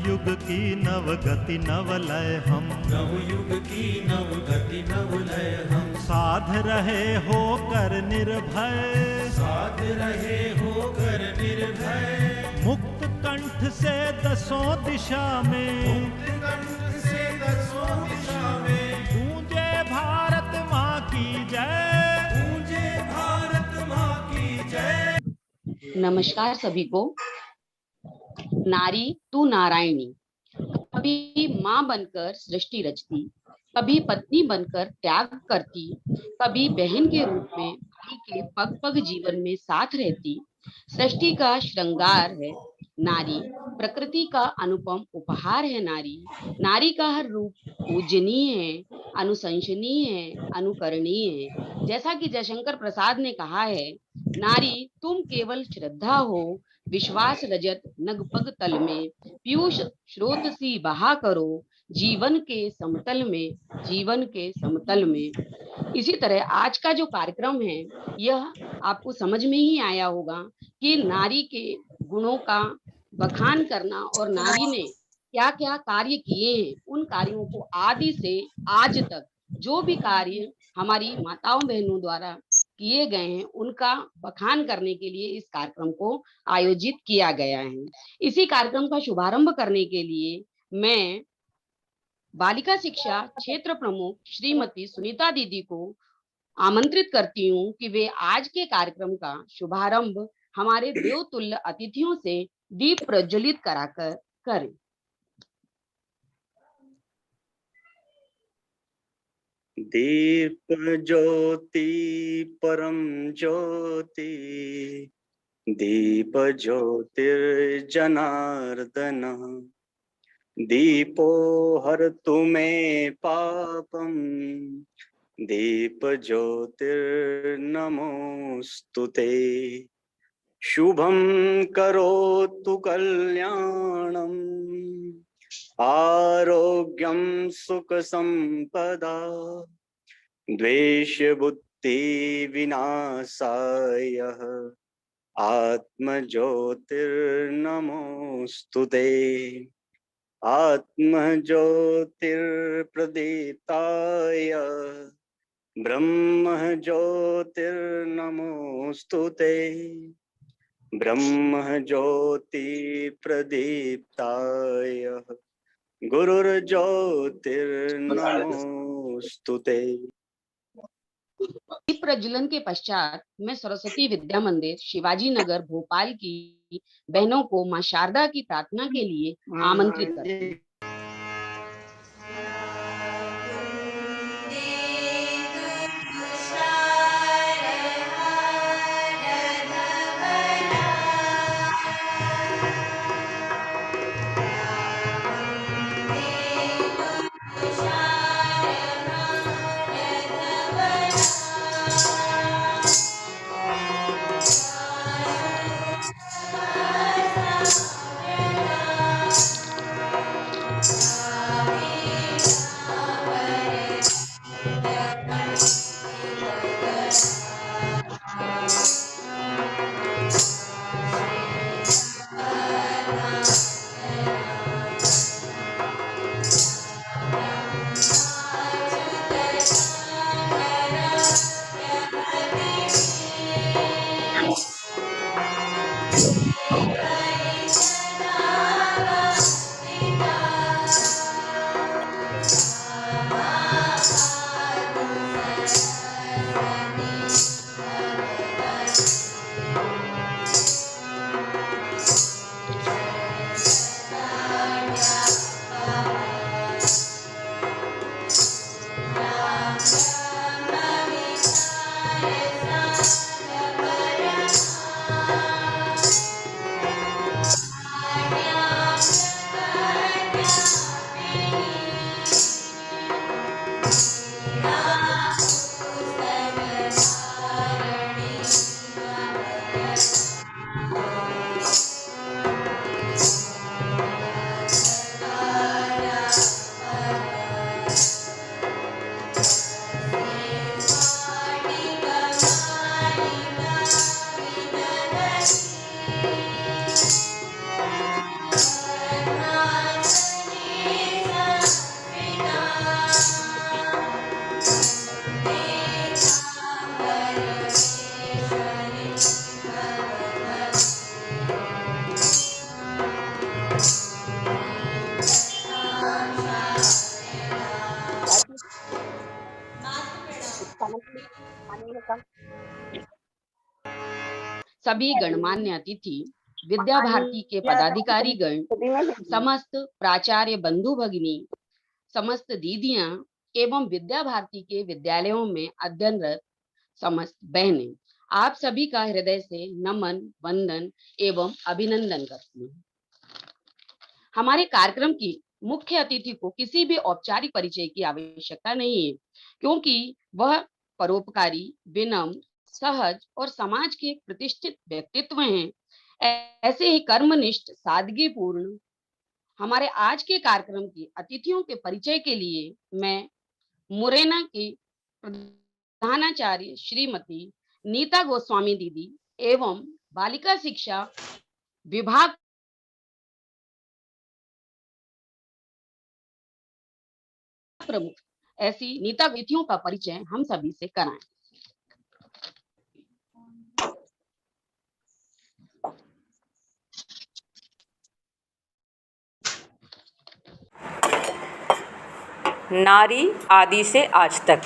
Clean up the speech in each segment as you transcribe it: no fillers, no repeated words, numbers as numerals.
नवयुग की नवगति नवलय हम, नवयुग की नवगति नवलय हम, साध रहे होकर निर्भय, साध रहे होकर निर्भय, मुक्त कंठ से दसों दिशा में, मुक्त कंठ से दसों दिशा में, गूंजे भारत माँ की जय, गूंजे भारत माँ की जय। नमस्कार सभी को। नारी तू नारायणी, कभी माँ बनकर सृष्टि रचती, कभी पत्नी बनकर त्याग करती, कभी बहन के रूप में भाई के पग पग जीवन में साथ रहती। सृष्टि का श्रृंगार है नारी, प्रकृति का अनुपम उपहार है नारी। नारी का हर रूप पूजनीय है, अनुशंसनीय है, अनुकरणीय है। जैसा कि जयशंकर प्रसाद ने कहा है, नारी तुम केवल श्रद्धा हो, विश्वास रजत नगपग तल में, पीयूष स्रोत सी बहा करो, जीवन के समतल में, जीवन के समतल में। इसी तरह आज का जो कार्यक्रम है, यह आपको समझ में ही आया होगा कि नारी के गुणों का बखान करना और नारी ने क्या क्या कार्य किए हैं, उन कार्यों को आदि से आज तक जो भी कार्य हमारी माताओं बहनों द्वारा किए गए हैं, उनका बखान करने के लिए इस कार्यक्रम को आयोजित किया गया है। इसी कार्यक्रम का शुभारंभ करने के लिए मैं बालिका शिक्षा क्षेत्र प्रमुख श्रीमती सुनीता दीदी को आमंत्रित करती हूँ कि वे आज के कार्यक्रम का शुभारंभ हमारे देवतुल्य अतिथियों से दीप प्रज्वलित कराकर करें। दीप ज्योति परम ज्योति, दीप ज्योतिर्जनार्दन, दीपो हरतु मे पापम, दीप ज्योतिर्नमोस्तुते। शुभं करोतु कल्याणम्, आरोग्यं सुख संपदा, द्वेष बुद्धि विनाशाय, आत्मज्योतिर्नमोस्तुते। आत्मज्योतिर्प्रदीप्ताय, ब्रह्म ज्योतिर्नमोस्तुते। ब्रह्म ज्योति प्रदीप्ताय, गुरुर्ज्योतिर्नमोस्तुते। दीप प्रज्वलन के पश्चात मैं सरस्वती विद्या मंदिर शिवाजी नगर भोपाल की बहनों को मां शारदा की प्रार्थना के लिए आमंत्रित करती हूँ। सभी गणमान्य अतिथि, विद्या भारती के पदाधिकारी गण, समस्त प्राचार्य बंधु भगिनी, समस्त दीदियां एवं विद्या भारती के विद्यालयों में अध्ययनरत समस्त बहनें, आप सभी का हृदय से नमन, वंदन एवं अभिनंदन करती हूँ। हमारे कार्यक्रम की मुख्य अतिथि को किसी भी औपचारिक परिचय की आवश्यकता नहीं है, क्योंकि वह परोपकारी, विनम्र, सहज और समाज के एक प्रतिष्ठित व्यक्तित्व हैं। ऐसे ही कर्मनिष्ठ, सादगीपूर्ण हमारे आज के कार्यक्रम की अतिथियों के परिचय के लिए मैं मुरैना की प्रधानाचार्य श्रीमती नीता गोस्वामी दीदी एवं बालिका शिक्षा विभाग प्रमुख ऐसी नीता अतिथियों का परिचय हम सभी से कराएं। नारी आदि से आज तक,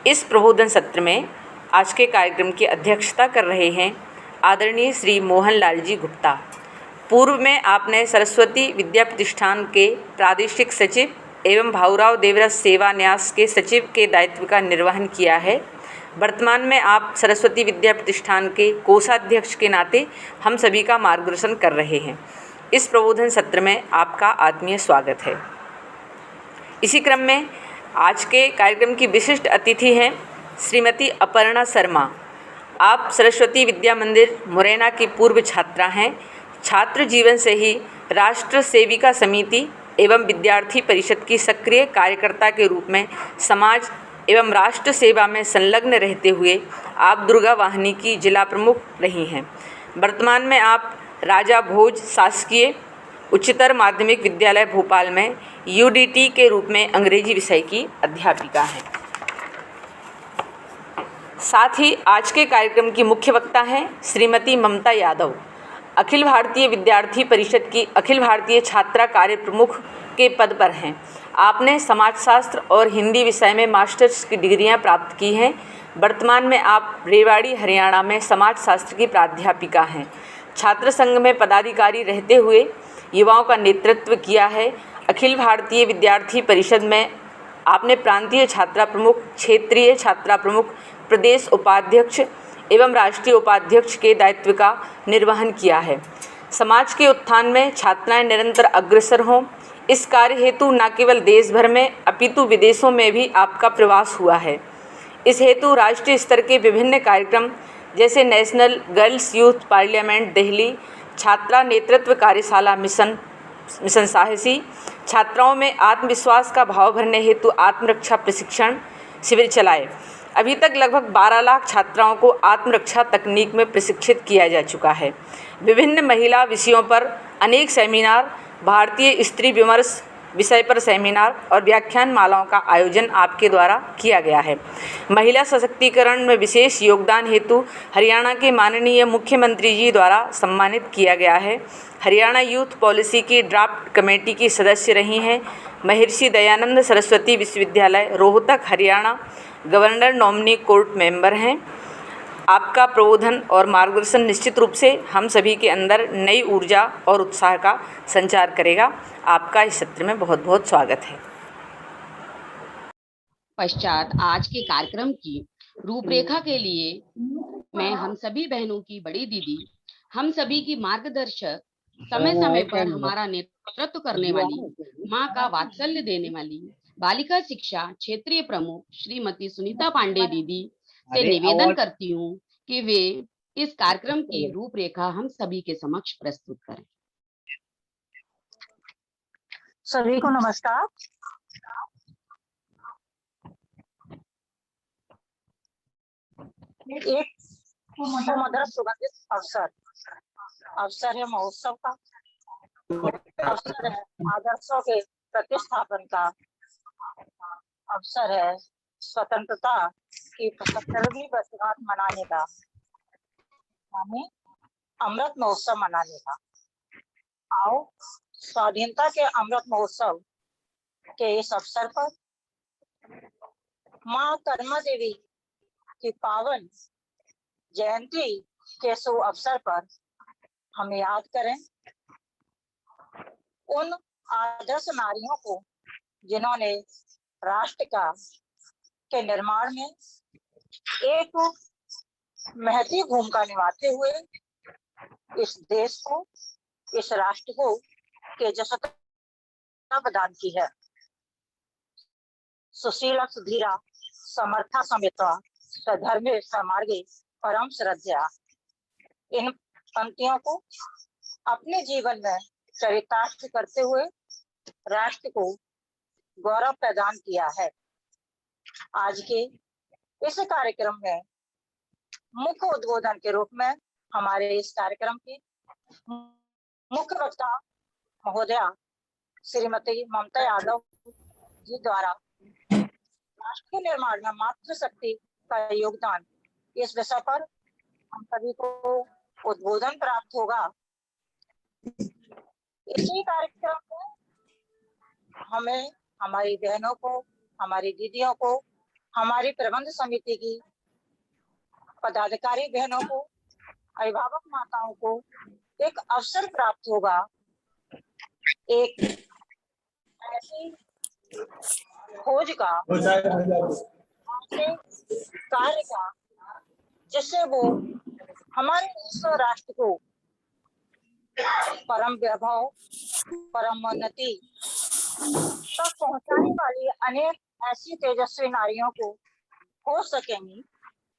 इस प्रबोधन सत्र में आज के कार्यक्रम की अध्यक्षता कर रहे हैं आदरणीय श्री मोहनलाल जी गुप्ता। पूर्व में आपने सरस्वती विद्या प्रतिष्ठान के प्रादेशिक सचिव एवं भाऊराव देवराज सेवा न्यास के सचिव के दायित्व का निर्वहन किया है। वर्तमान में आप सरस्वती विद्या प्रतिष्ठान के कोषाध्यक्ष के नाते हम सभी का मार्गदर्शन कर रहे हैं। इस प्रबोधन सत्र में आपका आत्मीय स्वागत है। इसी क्रम में आज के कार्यक्रम की विशिष्ट अतिथि हैं श्रीमती अपर्णा शर्मा। आप सरस्वती विद्या मंदिर मुरैना की पूर्व छात्रा हैं। छात्र जीवन से ही राष्ट्र सेविका समिति एवं विद्यार्थी परिषद की सक्रिय कार्यकर्ता के रूप में समाज एवं राष्ट्र सेवा में संलग्न रहते हुए आप दुर्गा वाहिनी की जिला प्रमुख रही हैं। वर्तमान में आप राजा भोज शासकीय उच्चतर माध्यमिक विद्यालय भोपाल में UDT के रूप में अंग्रेजी विषय की अध्यापिका हैं। साथ ही आज के कार्यक्रम की मुख्य वक्ता हैं श्रीमती ममता यादव। अखिल भारतीय विद्यार्थी परिषद की अखिल भारतीय छात्रा कार्य प्रमुख के पद पर हैं। आपने समाजशास्त्र और हिंदी विषय में मास्टर्स की डिग्रियां प्राप्त की हैं। वर्तमान में आप रेवाड़ी हरियाणा में समाजशास्त्र की प्राध्यापिका हैं। छात्र संघ में पदाधिकारी रहते हुए युवाओं का नेतृत्व किया है। अखिल भारतीय विद्यार्थी परिषद में आपने प्रांतीय छात्रा प्रमुख, क्षेत्रीय छात्रा प्रमुख, प्रदेश उपाध्यक्ष एवं राष्ट्रीय उपाध्यक्ष के दायित्व का निर्वहन किया है। समाज के उत्थान में छात्राएं निरंतर अग्रसर हों, इस कार्य हेतु न केवल देश भर में अपितु विदेशों में भी आपका प्रवास हुआ है। इस हेतु राष्ट्रीय स्तर के विभिन्न कार्यक्रम जैसे national girls youth parliament Delhi, छात्रा नेतृत्व कार्यशाला मिशन साहसी, छात्राओं में आत्मविश्वास का भाव भरने हेतु आत्मरक्षा प्रशिक्षण शिविर चलाए। अभी तक लगभग 12 लाख छात्राओं को आत्मरक्षा तकनीक में प्रशिक्षित किया जा चुका है। विभिन्न महिला विषयों पर अनेक सेमिनार, भारतीय स्त्री विमर्श विषय पर सेमिनार और व्याख्यान मालाओं का आयोजन आपके द्वारा किया गया है। महिला सशक्तिकरण में विशेष योगदान हेतु हरियाणा के माननीय मुख्यमंत्री जी द्वारा सम्मानित किया गया है। हरियाणा यूथ पॉलिसी की ड्राफ्ट कमेटी की सदस्य रही हैं। महर्षि दयानंद सरस्वती विश्वविद्यालय Rohtak Haryana governor nominee court member हैं। आपका प्रबोधन और मार्गदर्शन निश्चित रूप से हम सभी के अंदर नई ऊर्जा और उत्साह का संचार करेगा। आपका इस सत्र में बहुत बहुत स्वागत है। पश्चात आज के कार्यक्रम की रूपरेखा के लिए मैं हम सभी बहनों की बड़ी दीदी, हम सभी की मार्गदर्शक, समय समय पर हमारा नेतृत्व करने वाली, माँ का वात्सल्य देने वाली बालिका शिक्षा क्षेत्रीय प्रमुख श्रीमती सुनीता पांडे दीदी से निवेदन करती हूँ कि वे इस कार्यक्रम की रूपरेखा हम सभी के समक्ष प्रस्तुत करें। सभी को नमस्कार। एक मधुर सुगंधित अवसर है महोत्सव का, अवसर है आदर्शों के प्रतिस्थापन का, अवसर है स्वतंत्रता की 75वीं वर्षगांठ मनाने का, यानी अमृत महोत्सव मनाने का। आओ स्वाधीनता के अमृत महोत्सव के इस अवसर पर माँ कर्मा देवी की पावन जयंती के शुभ अवसर पर हम याद करें उन आदर्श नारियों को जिन्होंने राष्ट्र के निर्माण में एक महती भूमिका निभाते हुए इस देश को, इस राष्ट्र को तेजस्विता प्रदान की है। सुशीला सुधीरा समर्था समित्वा स्वधर्मे समार्गे परम श्रद्धा, इन पंक्तियों को अपने जीवन में चरितार्थ करते हुए राष्ट्र को गौरव प्रदान किया है। आज के इस कार्यक्रम में मुख्य उद्बोधन के रूप में हमारे इस कार्यक्रम की मुख्य वक्ता महोदया श्रीमती ममता यादव जी द्वारा राष्ट्र के निर्माण में मातृशक्ति का योगदान, इस विषय पर हम सभी को उद्बोधन प्राप्त होगा। इसी कार्यक्रम में हमें हमारी बहनों को, हमारी दीदियों को, हमारी प्रबंध समिति की पदाधिकारी बहनों को, अभिभावक माताओं को एक अवसर प्राप्त होगा एक ऐसी खोज का, ऐसे कार्य का जिससे वो हमारे इस राष्ट्र को परम वैभव, परम उन्नति तक पहुंचाने वाली अनेक ऐसी तेजस्वी नारियों को हो सकेंगी,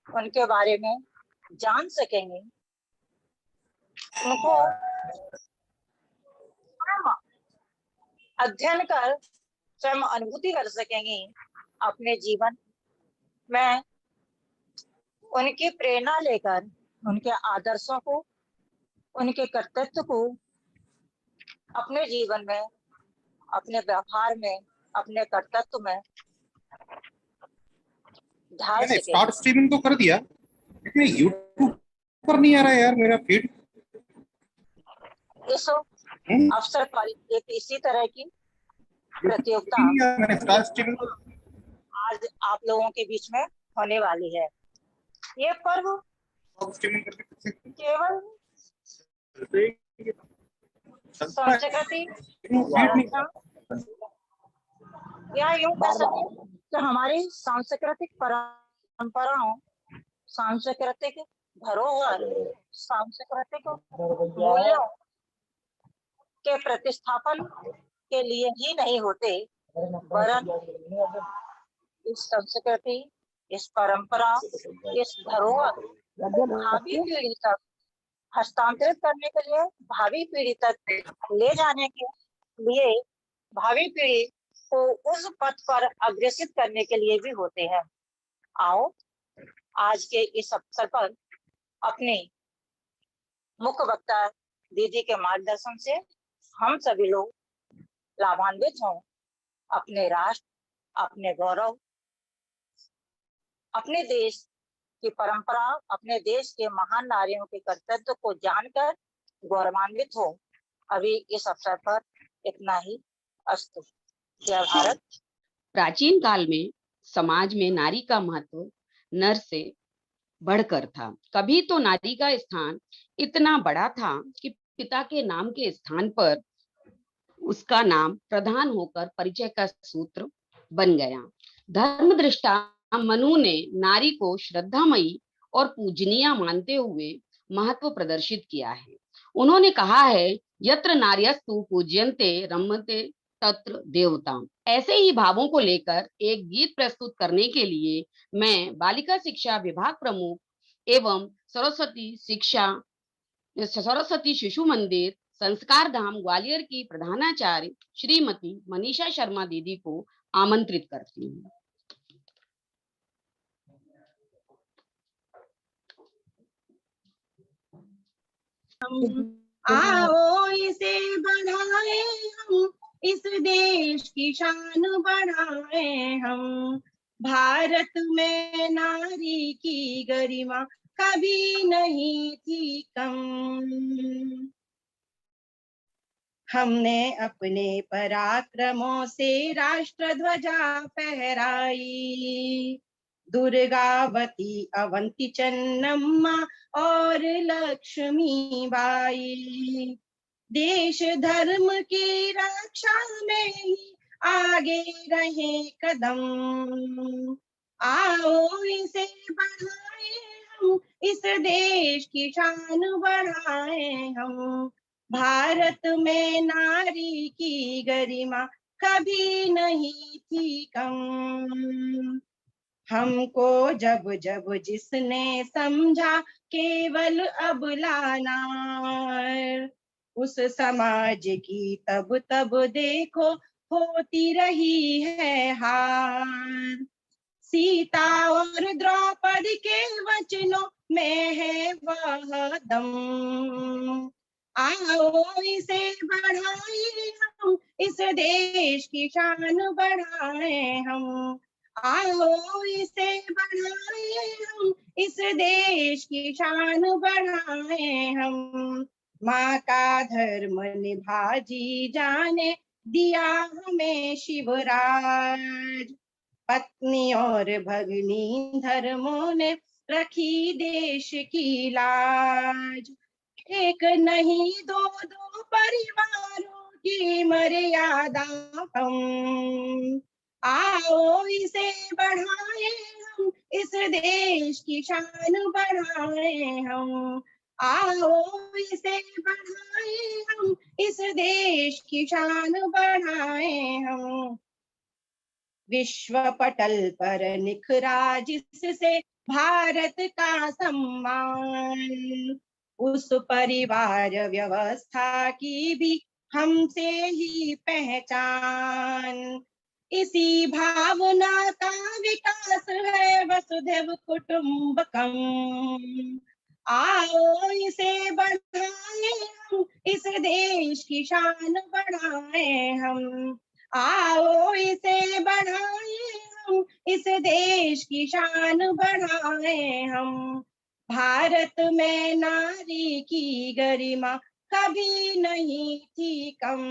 उनके बारे में जान सकेंगे, उनको अध्ययन कर स्वयं अनुभूति कर सकेंगी, अपने जीवन में उनकी प्रेरणा लेकर उनके आदर्शों को, उनके कर्तव्य को अपने जीवन में, अपने व्यवहार में, अपने कर्तव्य में ढाल सके। स्टार्ट स्ट्रीमिंग तो कर दिया, लेकिन यूट्यूब पर नहीं आ रहा है यार मेरा फीड। इस अवसर पर एक इसी तरह की प्रतियोगिता मैंने स्टार्ट स्ट्रीमिंग आज आप लोगों के बीच में होने वाली है। ये पर्व केवल संस्कृति या यूं कह सकते कि हमारी सांस्कृतिक परंपराओं, सांस्कृतिक धरोहर, सांस्कृतिक मूल्यों के प्रतिस्थापन के लिए ही नहीं होते, वरन इस संस्कृति, इस परंपरा, इस धरोहर भावी पीढ़ी तक हस्तांतरित करने के लिए, भावी पीढ़ी तक ले जाने के लिए, भावी पीढ़ी को उस पथ पर अग्रसित करने के लिए भी होते हैं। आओ आज के इस अवसर पर अपने मुख्य वक्ता दीदी के मार्गदर्शन से हम सभी लोग लाभान्वित हों, अपने राष्ट्र, अपने गौरव, अपने देश की परंपरा, अपने देश के महान नारियों के कर्तव्य को जानकर गौरवान्वित हो। अभी इस अवसर पर इतना ही। अस्तु। जय भारत। प्राचीन काल में समाज में नारी का महत्व नर से बढ़कर था। कभी तो नारी का स्थान इतना बड़ा था कि पिता के नाम के स्थान पर उसका नाम प्रधान होकर परिचय का सूत्र बन गया। धर्म दृष्टा मनु ने नारी को श्रद्धामयी और पूजनीय मानते हुए महत्व प्रदर्शित किया है। उन्होंने कहा है, यत्र नार्यस्तु पूज्यन्ते रमन्ते तत्र देवता। ऐसे ही भावों को लेकर एक गीत प्रस्तुत करने के लिए मैं बालिका शिक्षा विभाग प्रमुख एवं सरस्वती शिशु मंदिर संस्कार धाम ग्वालियर की प्रधानाचार्य श्रीमती मनीषा शर्मा दीदी को आमंत्रित करती हूँ। आओ इसे बढ़ाए हम, इस देश की शान बढ़ाए हम। भारत में नारी की गरिमा कभी नहीं थी कम। हमने अपने पराक्रमों से राष्ट्र ध्वजा फहराई, दुर्गावती, अवंती चन्नम्मा और लक्ष्मी बाई। देश धर्म की रक्षा में ही आगे रहे कदम। आओ इसे बढ़ाए हम, इस देश की शान बढ़ाए हम। भारत में नारी की गरिमा कभी नहीं थी कम। हमको जब जब जिसने समझा केवल अबला नार, उस समाज की तब तब देखो होती रही है हार। सीता और द्रौपदी के वचनों में है वह दम। आओ इसे बढ़ाए हम, इस देश की शान बढ़ाए हम। आओ इसे बढ़ाए हम, इस देश की शान बढ़ाए हम। माँ का धर्म निभा जी जाने, दिया हमें शिवराज। पत्नी और भगिनी धर्मों ने रखी देश की लाज। एक नहीं दो दो परिवारों की मर्यादा हम। आओ इसे बढ़ाए हम, इस देश की शान बढ़ाए हम। आओ इसे बढ़ाए हम, इस देश की शान बढ़ाए हम। विश्व पटल पर निखरा जिससे भारत का सम्मान, उस परिवार व्यवस्था की भी हमसे ही पहचान। इसी भावना का विकास है वसुधैव कुटुंबकम। आओ इसे बढ़ाए हम, इस देश की शान बढ़ाए हम। आओ इसे बढ़ाए हम, इस देश की शान बढ़ाए हम। भारत में नारी की गरिमा कभी नहीं थी कम।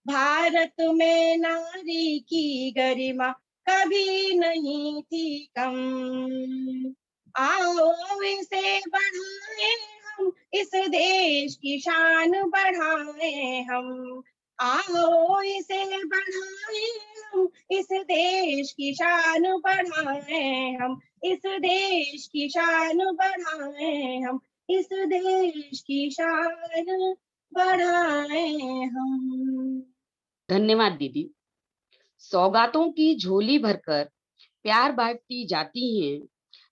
भारत में नारी की गरिमा कभी नहीं थी कम। आओ इसे बढ़ाए हम, इस देश की शान बढ़ाए हम। आओ इसे बढ़ाए हम, इस देश की शान बढ़ाए हम। इस देश की शान बढ़ाए हम, इस देश की शान बढ़ाए हम। धन्यवाद दीदी। सौगातों की झोली भरकर प्यार बांटती जाती हैं।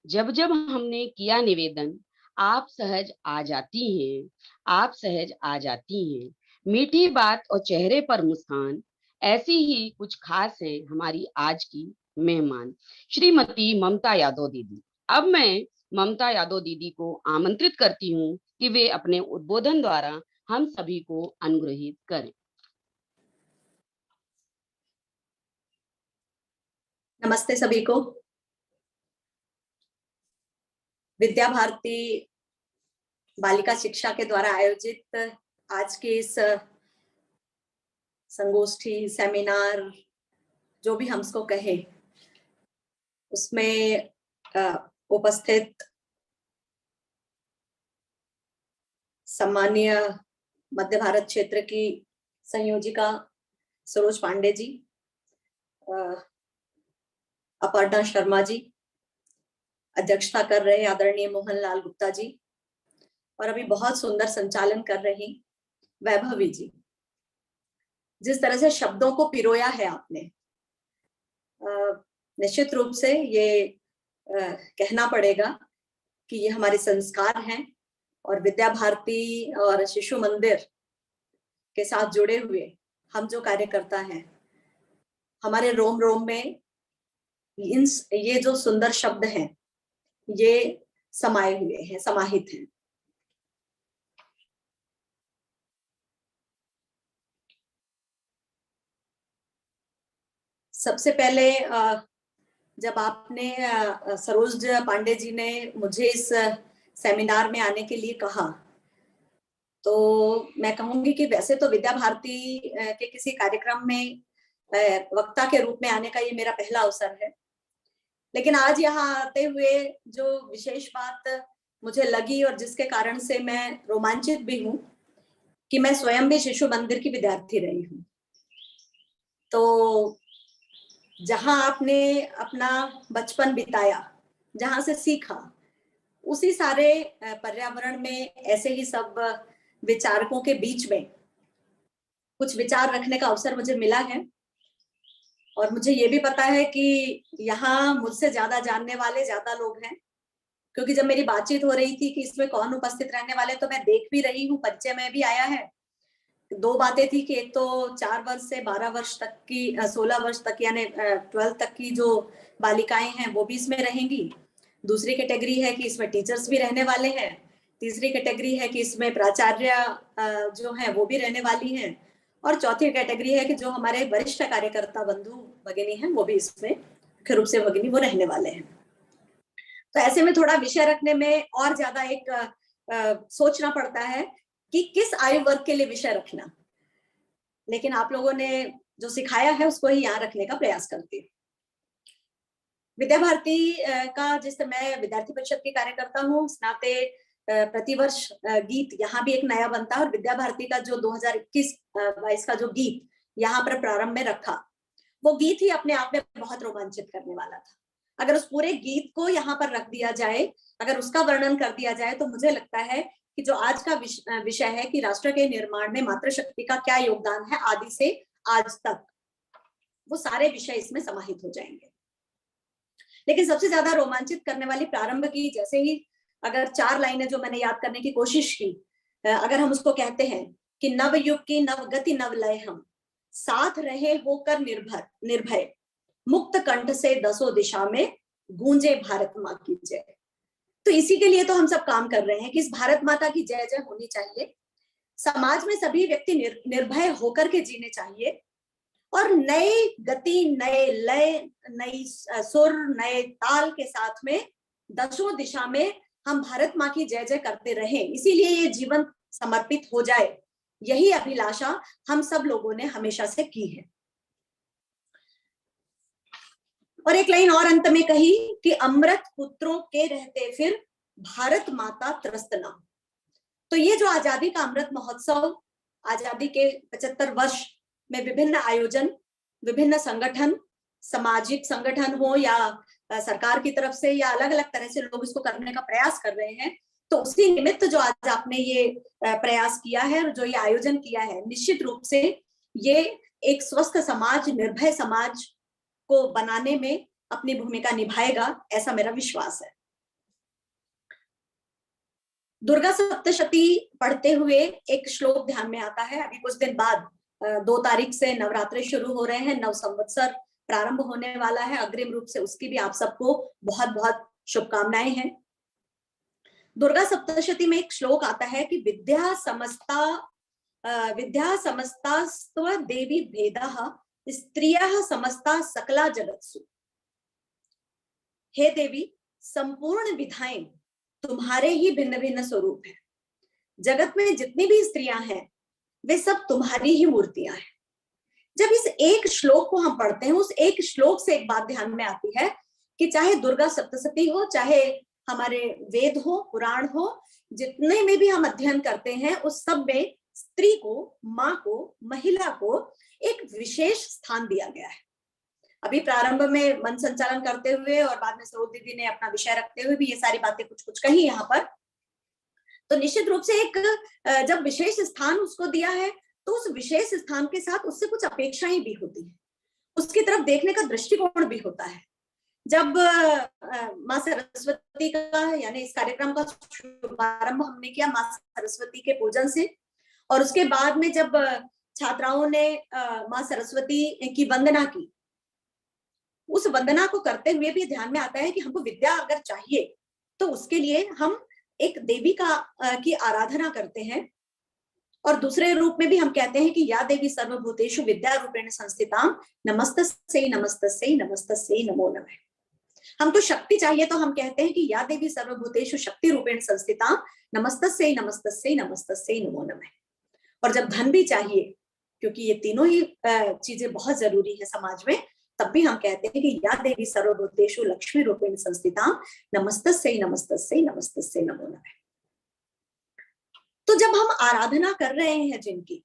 जब जब हमने किया निवेदन, आप सहज आ जाती हैं, आप सहज आ जाती हैं। मीठी बात और चेहरे पर मुस्कान, ऐसी ही कुछ खास है हमारी आज की मेहमान श्रीमती ममता यादव दीदी। अब मैं ममता यादव दीदी को आमंत्रित करती हूँ कि वे अपने उद्बोधन द्वारा हम सभी को अनुग्रहित करें। नमस्ते सभी को। विद्या भारती बालिका शिक्षा के द्वारा आयोजित आज के इस संगोष्ठी, सेमिनार, जो भी हम इसको कहें, उसमें उपस्थित सम्मानीय मध्य भारत क्षेत्र की संयोजिका सरोज पांडे जी, अपर्णा शर्मा जी, अध्यक्षता कर रहे आदरणीय मोहन लाल गुप्ता जी, और अभी बहुत सुंदर संचालन कर रही वैभवी जी। जिस तरह से शब्दों को पिरोया है आपने, निश्चित रूप से ये कहना पड़ेगा कि ये हमारे संस्कार हैं, और विद्या भारती और शिशु मंदिर के साथ जुड़े हुए हम जो कार्यकर्ता हैं, हमारे रोम रोम में ये जो सुंदर शब्द हैं ये समाये हुए हैं, समाहित हैं। सबसे पहले जब आपने सरोज पांडे जी ने मुझे इस सेमिनार में आने के लिए कहा, तो मैं कहूंगी कि वैसे तो विद्या भारती के किसी कार्यक्रम में वक्ता के रूप में आने का ये मेरा पहला अवसर है, लेकिन आज यहाँ आते हुए जो विशेष बात मुझे लगी और जिसके कारण से मैं रोमांचित भी हूँ कि मैं स्वयं भी शिशु मंदिर की विद्यार्थी रही हूँ। तो जहां आपने अपना बचपन बिताया, जहां से सीखा, उसी सारे पर्यावरण में ऐसे ही सब विचारकों के बीच में कुछ विचार रखने का अवसर मुझे मिला है। और मुझे ये भी पता है कि यहाँ मुझसे ज्यादा जानने वाले ज्यादा लोग हैं, क्योंकि जब मेरी बातचीत हो रही थी कि इसमें कौन उपस्थित रहने वाले, तो मैं देख भी रही हूँ, परिचय में भी आया है। दो बातें थी कि एक तो 4 वर्ष से 12 वर्ष तक की 16 वर्ष तक यानी 12 तक की जो बालिकाएं हैं वो भी इसमें रहेंगी। दूसरी कैटेगरी है कि इसमें टीचर्स भी रहने वाले हैं। तीसरी कैटेगरी है कि इसमें प्राचार्य जो है वो भी रहने वाली हैं। और चौथी कैटेगरी है कि जो हमारे वरिष्ठ कार्यकर्ता बंधु भगिनी हैं वो भी इसमें मुख्य रूप से भगिनी वो रहने वाले हैं। तो ऐसे में थोड़ा विषय रखने में और ज्यादा एक सोचना पड़ता है कि किस आयु वर्ग के लिए विषय रखना, लेकिन आप लोगों ने जो सिखाया है उसको ही यहाँ रखने का प्रयास करती हूँ। विद्या भारती का, जिस मैं विद्यार्थी परिषद की कार्यकर्ता हूँ, उस नाते प्रतिवर्ष गीत यहाँ भी एक नया बनता है। और विद्या भारती का जो 2021-22 का जो गीत यहाँ पर प्रारंभ में रखा, वो गीत ही अपने आप में बहुत रोमांचित करने वाला था। अगर उस पूरे गीत को यहाँ पर रख दिया जाए, अगर उसका वर्णन कर दिया जाए, तो मुझे लगता है कि जो आज का विषय है कि राष्ट्र के निर्माण में मातृशक्ति का क्या योगदान है आदि से आज तक, वो सारे विषय इसमें समाहित हो जाएंगे। लेकिन सबसे ज्यादा रोमांचित करने वाली प्रारंभ की, जैसे ही अगर 4 लाइनें जो मैंने याद करने की कोशिश की, अगर हम उसको कहते हैं कि नव युग की नव गति नव लय हम, साथ रहे होकर निर्भय, मुक्त कंठ से दसों दिशा में गूंजे भारत माँ की जय। तो इसी के लिए तो हम सब काम कर रहे हैं कि इस भारत माता की जय जय होनी चाहिए। समाज में सभी व्यक्ति निर्भय होकर के जीने चाहिए और नए गति, नए लय, नई सुर, नए ताल के साथ में दसों दिशा में हम भारत माँ की जय जय करते रहें। इसीलिए ये जीवन समर्पित हो जाए, यही अभिलाषा हम सब लोगों ने हमेशा से की है। और एक लाइन और अंत में कही कि अमृत पुत्रों के रहते फिर भारत माता त्रस्त ना। तो ये जो आजादी का अमृत महोत्सव, आजादी के 75 वर्ष में विभिन्न आयोजन, विभिन्न संगठन, सामाजिक संगठन हो या सरकार की तरफ से या अलग अलग तरह से लोग इसको करने का प्रयास कर रहे हैं, तो उसी निमित्त जो आज आपने ये प्रयास किया है और जो ये आयोजन किया है, निश्चित रूप से ये एक स्वस्थ समाज, निर्भय समाज को बनाने में अपनी भूमिका निभाएगा, ऐसा मेरा विश्वास है। दुर्गा सप्तशती पढ़ते हुए एक श्लोक ध्यान में आता है। अभी कुछ दिन बाद 2 तारीख से नवरात्रे शुरू हो रहे हैं, नव संवत्सर प्रारंभ होने वाला है। अग्रिम रूप से उसकी भी आप सबको बहुत बहुत शुभकामनाएं हैं। दुर्गा सप्तशती में एक श्लोक आता है कि विद्या समस्ता स्व देवी भेदः स्त्रियः समस्ता सकला जगत्सु। हे देवी, संपूर्ण विधाएं तुम्हारे ही भिन्न भिन्न स्वरूप हैं। जगत में जितनी भी स्त्रियां हैं वे सब तुम्हारी ही मूर्तियां हैं। जब इस एक श्लोक को हम पढ़ते हैं, उस एक श्लोक से एक बात ध्यान में आती है कि चाहे दुर्गा सप्तशती हो, चाहे हमारे वेद हो, पुराण हो, जितने में भी हम अध्ययन करते हैं, उस सब में स्त्री को, माँ को, महिला को एक विशेष स्थान दिया गया है। अभी प्रारंभ में मन संचालन करते हुए और बाद में सरोज दीदी ने अपना विषय रखते हुए भी ये सारी बातें कुछ कुछ कही यहाँ पर। तो निश्चित रूप से एक जब विशेष स्थान उसको दिया है, तो उस विशेष स्थान के साथ उससे कुछ अपेक्षाएं भी होती हैं, उसकी तरफ देखने का दृष्टिकोण भी होता है। जब माँ सरस्वती का, यानी इस कार्यक्रम का शुभारंभ हमने किया माँ सरस्वती के पूजन से, और उसके बाद में जब छात्राओं ने माँ सरस्वती की वंदना की, उस वंदना को करते हुए भी ध्यान में आता है कि हमको विद्या अगर चाहिए तो उसके लिए हम एक देवी की आराधना करते हैं। और दूसरे रूप में भी हम कहते हैं कि या देवी सर्वभूतेषु विद्या रूपेण संस्थितां नमस्तस्यै नमस्तस्यै नमस्तस्यै नमो नमः। हमको शक्ति चाहिए तो हम कहते हैं कि या देवी सर्वभूतेषु शक्ति रूपेण संस्थितां नमस्तस्यै नमस्तस्यै नमस्तस्यै नमो नमः। और जब धन भी चाहिए, क्योंकि ये तीनों ही चीजें बहुत जरूरी है समाज में, तब भी हम कहते हैं कि या देवी सर्वभूतेषु लक्ष्मी रूपेण संस्थितां नमस्तस्यै नमस्तस्यै नमस्तस्यै नमो नमः। तो जब हम आराधना कर रहे हैं जिनकी,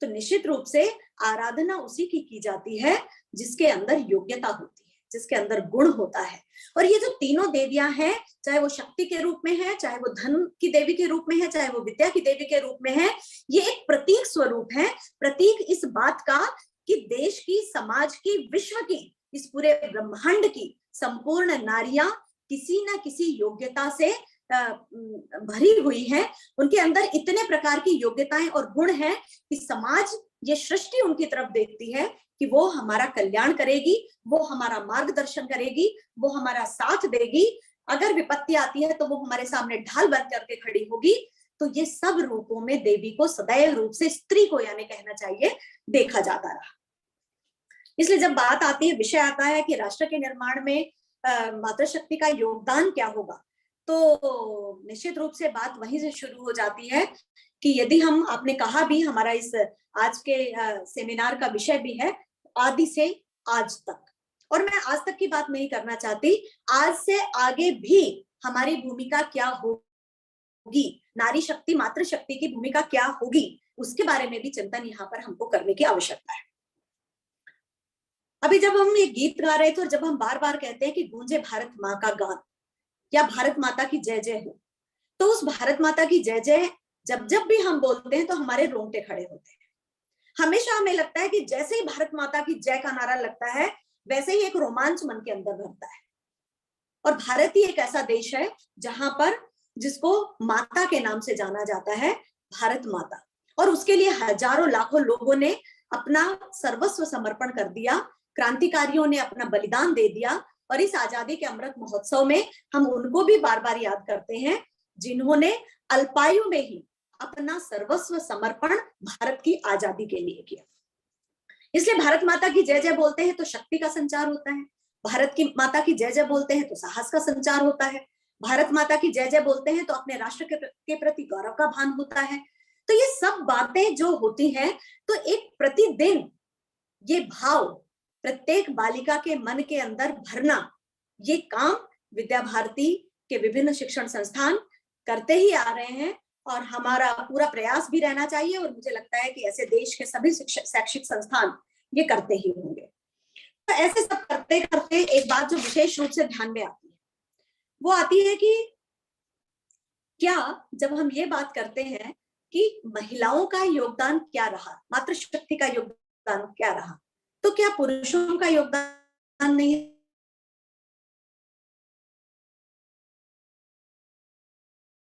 तो निश्चित रूप से आराधना उसी की जाती है जिसके अंदर योग्यता होती है, जिसके अंदर गुण होता है। और ये जो तीनों देवियां हैं, चाहे वो शक्ति के रूप में है, चाहे वो धन की देवी के रूप में है, चाहे वो विद्या की देवी के रूप में है, ये एक प्रतीक स्वरूप है, प्रतीक इस बात का कि देश की, समाज की, विश्व की, इस पूरे ब्रह्मांड की संपूर्ण नारियां किसी न किसी योग्यता से भरी हुई हैं। उनके अंदर इतने प्रकार की योग्यताएं और गुण हैं कि समाज, ये सृष्टि उनकी तरफ देखती है कि वो हमारा कल्याण करेगी, वो हमारा मार्गदर्शन करेगी, वो हमारा साथ देगी। अगर विपत्ति आती है तो वो हमारे सामने ढाल बन करके खड़ी होगी। तो ये सब रूपों में देवी को सदैव रूप से, स्त्री को यानी कहना चाहिए, देखा जाता रहा। इसलिए जब बात आती है, विषय आता है कि राष्ट्र के निर्माण में मातृशक्ति का योगदान क्या होगा, तो निश्चित रूप से बात वहीं से शुरू हो जाती है कि यदि हम, आपने कहा भी, हमारा इस आज के सेमिनार का विषय भी है आदि से आज तक, और मैं आज तक की बात नहीं करना चाहती, आज से आगे भी हमारी भूमिका क्या होगी, नारी शक्ति, मातृशक्ति की भूमिका क्या होगी, उसके बारे में भी चिंतन यहाँ पर हमको करने की आवश्यकता है। अभी जब हम ये गीत गा रहे थे और जब हम बार बार कहते हैं कि गूंजे भारत माँ का गान या भारत माता की जय जय हो, तो उस भारत माता की जय जय जब जब भी हम बोलते हैं तो हमारे रोंगटे खड़े होते हैं। हमेशा हमें लगता है कि जैसे ही भारत माता की जय का नारा लगता है, वैसे ही एक रोमांच मन के अंदर भरता है। और भारत ही एक ऐसा देश है जहां पर, जिसको माता के नाम से जाना जाता है, भारत माता, और उसके लिए हजारों लाखों लोगों ने अपना सर्वस्व समर्पण कर दिया, क्रांतिकारियों ने अपना बलिदान दे दिया। और इस आजादी के अमृत महोत्सव में हम उनको भी बार बार याद करते हैं जिन्होंने अल्पायु में ही अपना सर्वस्व समर्पण भारत की आजादी के लिए किया। इसलिए भारत माता की जय जय बोलते हैं तो शक्ति का संचार होता है, भारत की माता की जय जय बोलते हैं तो साहस का संचार होता है, भारत माता की जय जय बोलते हैं तो अपने राष्ट्र के प्रति गौरव का भान होता है। तो ये सब बातें जो होती हैं, तो एक प्रतिदिन ये भाव प्रत्येक बालिका के मन के अंदर भरना, ये काम विद्या भारती के विभिन्न शिक्षण संस्थान करते ही आ रहे हैं, और हमारा पूरा प्रयास भी रहना चाहिए। और मुझे लगता है कि ऐसे देश के सभी शैक्षिक संस्थान ये करते ही होंगे। तो ऐसे सब करते करते एक बात जो विशेष रूप से ध्यान में आती है, वो आती है कि क्या जब हम ये बात करते हैं कि महिलाओं का योगदान क्या रहा, मातृशक्ति का योगदान क्या रहा, तो क्या पुरुषों का योगदान नहीं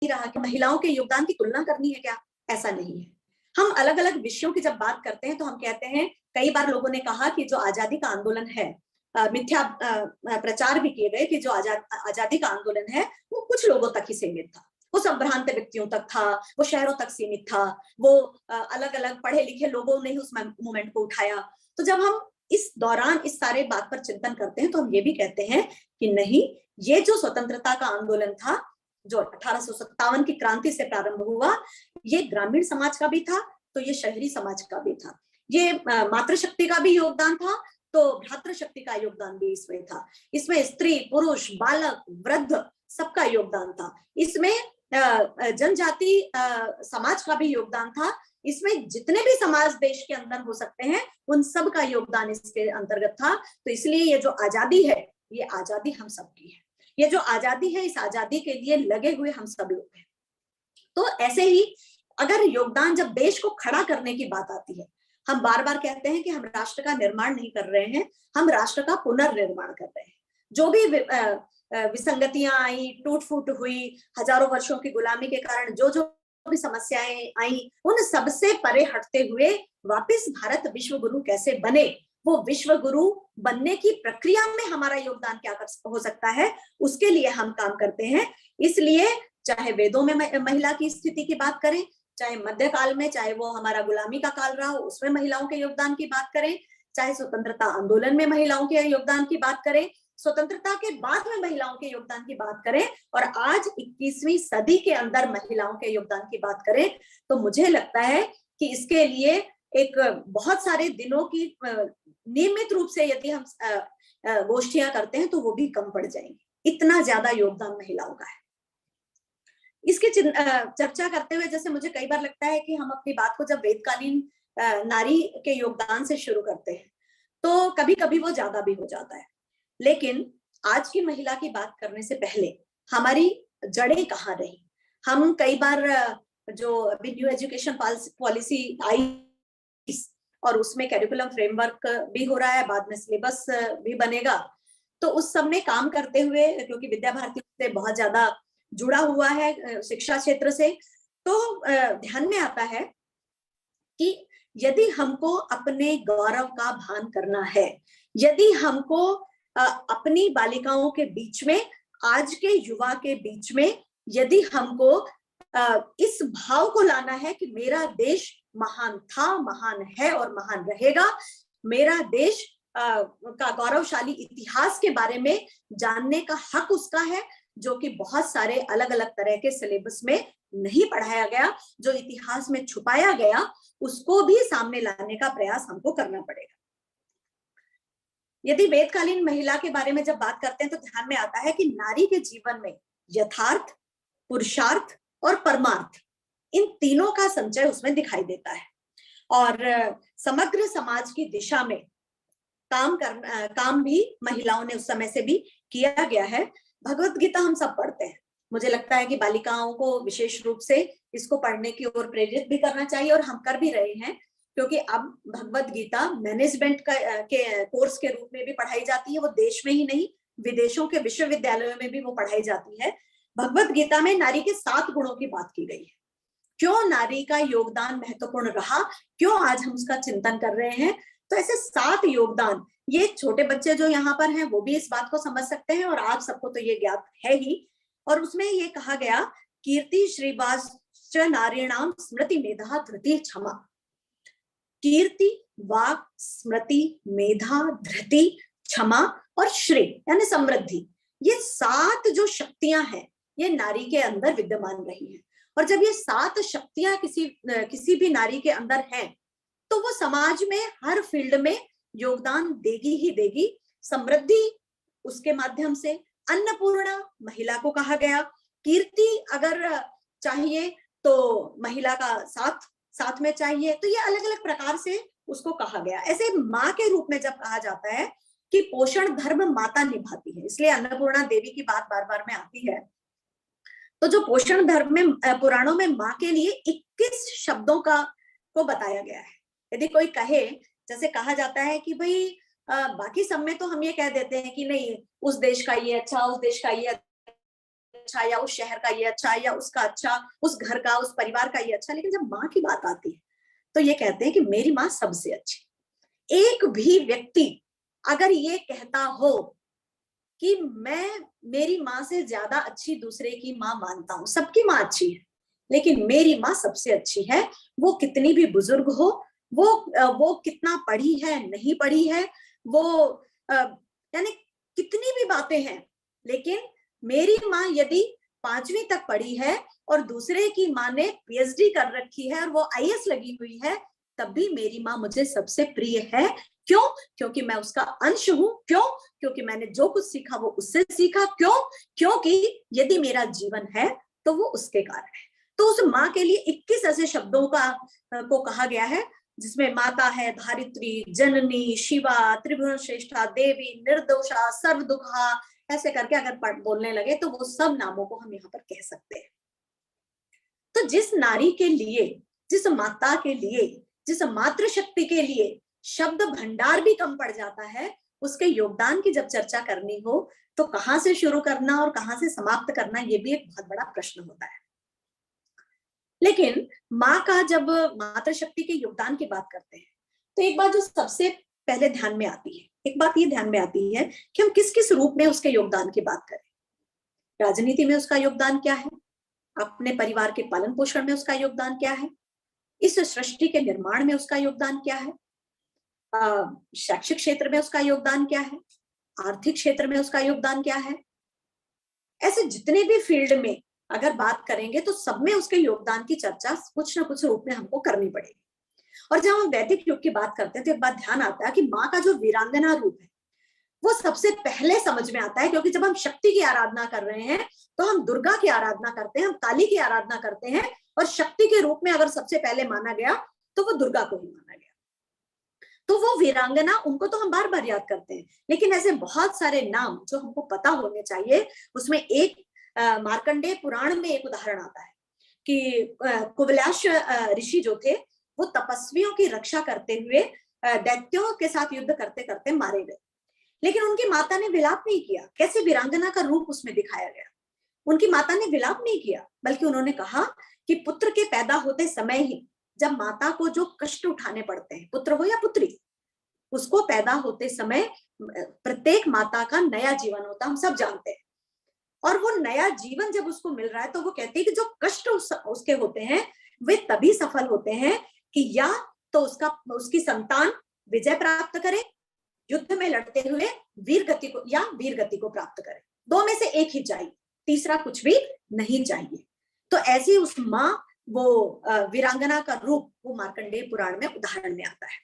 रहा? कि महिलाओं के योगदान की तुलना करनी है क्या? ऐसा नहीं है। हम अलग अलग विषयों की जब बात करते हैं तो हम कहते हैं, कई बार लोगों ने कहा कि जो आजादी का आंदोलन है, मिथ्या प्रचार भी किए गए कि जो आजादी का आंदोलन है वो कुछ लोगों तक ही सीमित था, वो संभ्रांत व्यक्तियों तक था, वो शहरों तक सीमित था, वो अलग अलग पढ़े लिखे लोगों ने ही उस मूवमेंट को उठाया। तो जब हम इस दौरान इस सारे बात पर चिंतन करते हैं तो हम ये भी कहते हैं कि नहीं, ये जो स्वतंत्रता का आंदोलन था, जो 1857 की क्रांति से प्रारंभ हुआ, ये ग्रामीण समाज का भी था, तो ये शहरी समाज का भी था। ये मातृशक्ति का भी योगदान था, तो भ्रातृशक्ति का योगदान भी इसमें था। इसमें स्त्री, पुरुष, बालक, वृद्ध सबका योगदान था। इसमें जनजाति समाज का भी योगदान था। इसमें जितने भी समाज देश के अंदर हो सकते हैं, उन सब का योगदान इसके अंतर्गत था। तो इसलिए ये जो आजादी है, ये आजादी हम सबकी है। ये जो आजादी है, इस आजादी के लिए लगे हुए हम सब लोग हैं। तो ऐसे ही अगर योगदान, जब देश को खड़ा करने की बात आती है, हम बार बार कहते हैं कि हम राष्ट्र का निर्माण नहीं कर रहे हैं, हम राष्ट्र का पुनर्निर्माण कर रहे हैं। जो भी विसंगतियां आई, टूट फूट हुई, हजारों वर्षों की गुलामी के कारण जो जो भी समस्याएं आई, उन सबसे परे हटते हुए वापस भारत विश्व गुरु कैसे बने, वो विश्व गुरु बनने की प्रक्रिया में हमारा योगदान क्या हो सकता है, उसके लिए हम काम करते हैं। इसलिए चाहे वेदों में महिला की स्थिति की बात करें, चाहे मध्यकाल में, चाहे वो हमारा गुलामी का काल रहा हो, उसमें महिलाओं के योगदान की बात करें, चाहे स्वतंत्रता आंदोलन में महिलाओं के योगदान की बात करें, स्वतंत्रता के बाद में महिलाओं के योगदान की बात करें, और आज 21वीं सदी के अंदर महिलाओं के योगदान की बात करें, तो मुझे लगता है कि इसके लिए एक बहुत सारे दिनों की नियमित रूप से यदि हम गोष्ठियां करते हैं तो वो भी कम पड़ जाएंगी, इतना ज्यादा योगदान महिलाओं का है। इसकी चर्चा करते हुए जैसे मुझे कई बार लगता है कि हम अपनी बात को जब वेदकालीन नारी के योगदान से शुरू करते हैं तो कभी कभी वो ज्यादा भी हो जाता है, लेकिन आज की महिला की बात करने से पहले हमारी जड़ें कहाँ रही। हम कई बार जो अभी न्यू एजुकेशन पॉलिसी आई और उसमें करिकुलम फ्रेमवर्क भी हो रहा है, बाद में सिलेबस भी बनेगा, तो उस सब में काम करते हुए, क्योंकि विद्या भारती से बहुत ज्यादा जुड़ा हुआ है शिक्षा क्षेत्र से, तो ध्यान में आता है कि यदि हमको अपने गौरव का भान करना है, यदि हमको अपनी बालिकाओं के बीच में, आज के युवा के बीच में, यदि हमको इस भाव को लाना है कि मेरा देश महान था, महान है और महान रहेगा, मेरा देश का गौरवशाली इतिहास के बारे में जानने का हक उसका है, जो कि बहुत सारे अलग अलग तरह के सिलेबस में नहीं पढ़ाया गया, जो इतिहास में छुपाया गया, उसको भी सामने लाने का प्रयास हमको करना पड़ेगा। यदि वेदकालीन महिला के बारे में जब बात करते हैं तो ध्यान में आता है कि नारी के जीवन में यथार्थ, पुरुषार्थ और परमार्थ, इन तीनों का संचय उसमें दिखाई देता है। और समग्र समाज की दिशा में काम भी महिलाओं ने उस समय से भी किया गया है। भगवत गीता हम सब पढ़ते हैं, मुझे लगता है कि बालिकाओं को विशेष रूप से इसको पढ़ने की ओर प्रेरित भी करना चाहिए, और हम कर भी रहे हैं, क्योंकि अब भगवत गीता मैनेजमेंट के कोर्स के रूप में भी पढ़ाई जाती है। वो देश में ही नहीं, विदेशों के विश्वविद्यालयों में भी वो पढ़ाई जाती है। भगवत गीता में नारी के 7 गुणों की बात की गई है। क्यों नारी का योगदान महत्वपूर्ण रहा, क्यों आज हम उसका चिंतन कर रहे हैं, तो ऐसे 7 योगदान, ये छोटे बच्चे जो यहाँ पर हैं वो भी इस बात को समझ सकते हैं, और आप सबको तो ये ज्ञात है ही। और उसमें ये कहा गया, कीर्ति श्रीवाच नारीणाम स्मृति मेधा धृति क्षमा। कीर्ति, वाक, स्मृति, मेधा, धृति, क्षमा और श्री यानी समृद्धि, ये 7 जो शक्तियां हैं ये नारी के अंदर विद्यमान रही हैं। और जब ये 7 शक्तियां किसी भी नारी के अंदर हैं तो वो समाज में हर फील्ड में योगदान देगी ही देगी। समृद्धि उसके माध्यम से, अन्नपूर्णा महिला को कहा गया, कीर्ति अगर चाहिए तो महिला का साथ में चाहिए, तो ये अलग अलग प्रकार से उसको कहा गया। ऐसे माँ के रूप में जब कहा जाता है कि पोषण धर्म माता निभाती है, इसलिए अन्नपूर्णा देवी की बात बार बार में आती है। तो जो पोषण धर्म में पुराणों में माँ के लिए 21 शब्दों को बताया गया है। यदि कोई कहे, जैसे कहा जाता है कि भाई बाकी सब में तो हम ये कह देते हैं कि नहीं, उस देश का ये अच्छा, उस देश का ये अच्छा, या उस शहर का ये अच्छा, या उसका अच्छा, उस घर का, उस परिवार का ये अच्छा, लेकिन जब माँ की बात आती है तो ये कहते हैं कि मेरी माँ सबसे अच्छी। एक भी व्यक्ति अगर ये कहता हो कि मैं मेरी माँ से ज्यादा अच्छी दूसरे की माँ मानता हूँ, सबकी माँ अच्छी है लेकिन मेरी माँ सबसे अच्छी है, वो कितनी भी बुजुर्ग हो, वो कितना पढ़ी है नहीं पढ़ी है, वो यानी कितनी भी बातें हैं, लेकिन मेरी माँ यदि 5वीं तक पढ़ी है और दूसरे की माँ ने PhD कर रखी है और वो IAS लगी हुई है, तब भी मेरी माँ मुझे सबसे प्रिय है। क्यों? क्योंकि मैं उसका अंश हूं। क्यों? क्योंकि मैंने जो कुछ सीखा वो उससे सीखा। क्यों? क्योंकि यदि मेरा जीवन है तो वो उसके कारण है। तो उस माँ के लिए 21 ऐसे शब्दों को कहा गया है, जिसमें माता है धारित्री, जननी, शिवा, त्रिभुवन श्रेष्ठा, देवी, निर्दोषा, सर्वदुखा, ऐसे करके अगर बोलने लगे तो वो सब नामों को हम यहाँ पर कह सकते हैं। तो जिस नारी के लिए, जिस माता के लिए, जिस मातृशक्ति के लिए शब्द भंडार भी कम पड़ जाता है, उसके योगदान की जब चर्चा करनी हो तो कहाँ से शुरू करना और कहाँ से समाप्त करना, ये भी एक बहुत बड़ा प्रश्न होता है। लेकिन माँ का जब मातृशक्ति के योगदान की बात करते हैं तो एक बात जो सबसे पहले ध्यान में आती है, एक बात ये ध्यान में आती है कि हम किस किस रूप में उसके योगदान की बात करें। राजनीति में उसका योगदान क्या है, अपने परिवार के पालन पोषण में उसका योगदान क्या है, इस सृष्टि के निर्माण में उसका योगदान क्या है, शैक्षिक क्षेत्र में उसका योगदान क्या है, आर्थिक क्षेत्र में उसका योगदान क्या है। ऐसे जितने भी फील्ड में अगर बात करेंगे तो सब में उसके योगदान की चर्चा कुछ ना कुछ रूप में हमको करनी पड़ेगी। और जब हम वैदिक युग की बात करते हैं तो एक बात ध्यान आता है कि माँ का जो वीरांगना रूप है वो सबसे पहले समझ में आता है, क्योंकि जब हम शक्ति की आराधना कर रहे हैं तो हम दुर्गा की आराधना करते हैं, हम काली की आराधना करते हैं, और शक्ति के रूप में अगर सबसे पहले माना गया तो वो दुर्गा को ही माना गया। तो वो वीरांगना, उनको तो हम बार बार याद करते हैं, लेकिन ऐसे बहुत सारे नाम जो हमको पता होने चाहिए। उसमें एक मार्कंडेय पुराण में एक उदाहरण आता है कि कुवलाश ऋषि जो थे वो तपस्वियों की रक्षा करते हुए दैत्यों के साथ युद्ध करते करते मारे गए, लेकिन उनकी माता ने विलाप नहीं किया। कैसे वीरांगना का रूप उसमें दिखाया गया। उनकी माता ने विलाप नहीं किया, बल्कि उन्होंने कहा कि पुत्र के पैदा होते समय ही जब माता को जो कष्ट उठाने पड़ते हैं, पुत्र हो या पुत्री, उसको पैदा होते समय प्रत्येक माता का नया जीवन होता, हम सब जानते हैं। और वो नया जीवन जब उसको मिल रहा है तो वो कहती है कि जो कष्ट उसके होते हैं वे तभी सफल होते हैं कि या तो उसकी संतान विजय प्राप्त करे, युद्ध में लड़ते हुए वीर गति को प्राप्त करे। दो में से एक ही चाहिए, तीसरा कुछ भी नहीं चाहिए। तो ऐसी उस माँ, वो वीरांगना का रूप वो मार्कंडेय पुराण में उदाहरण में आता है।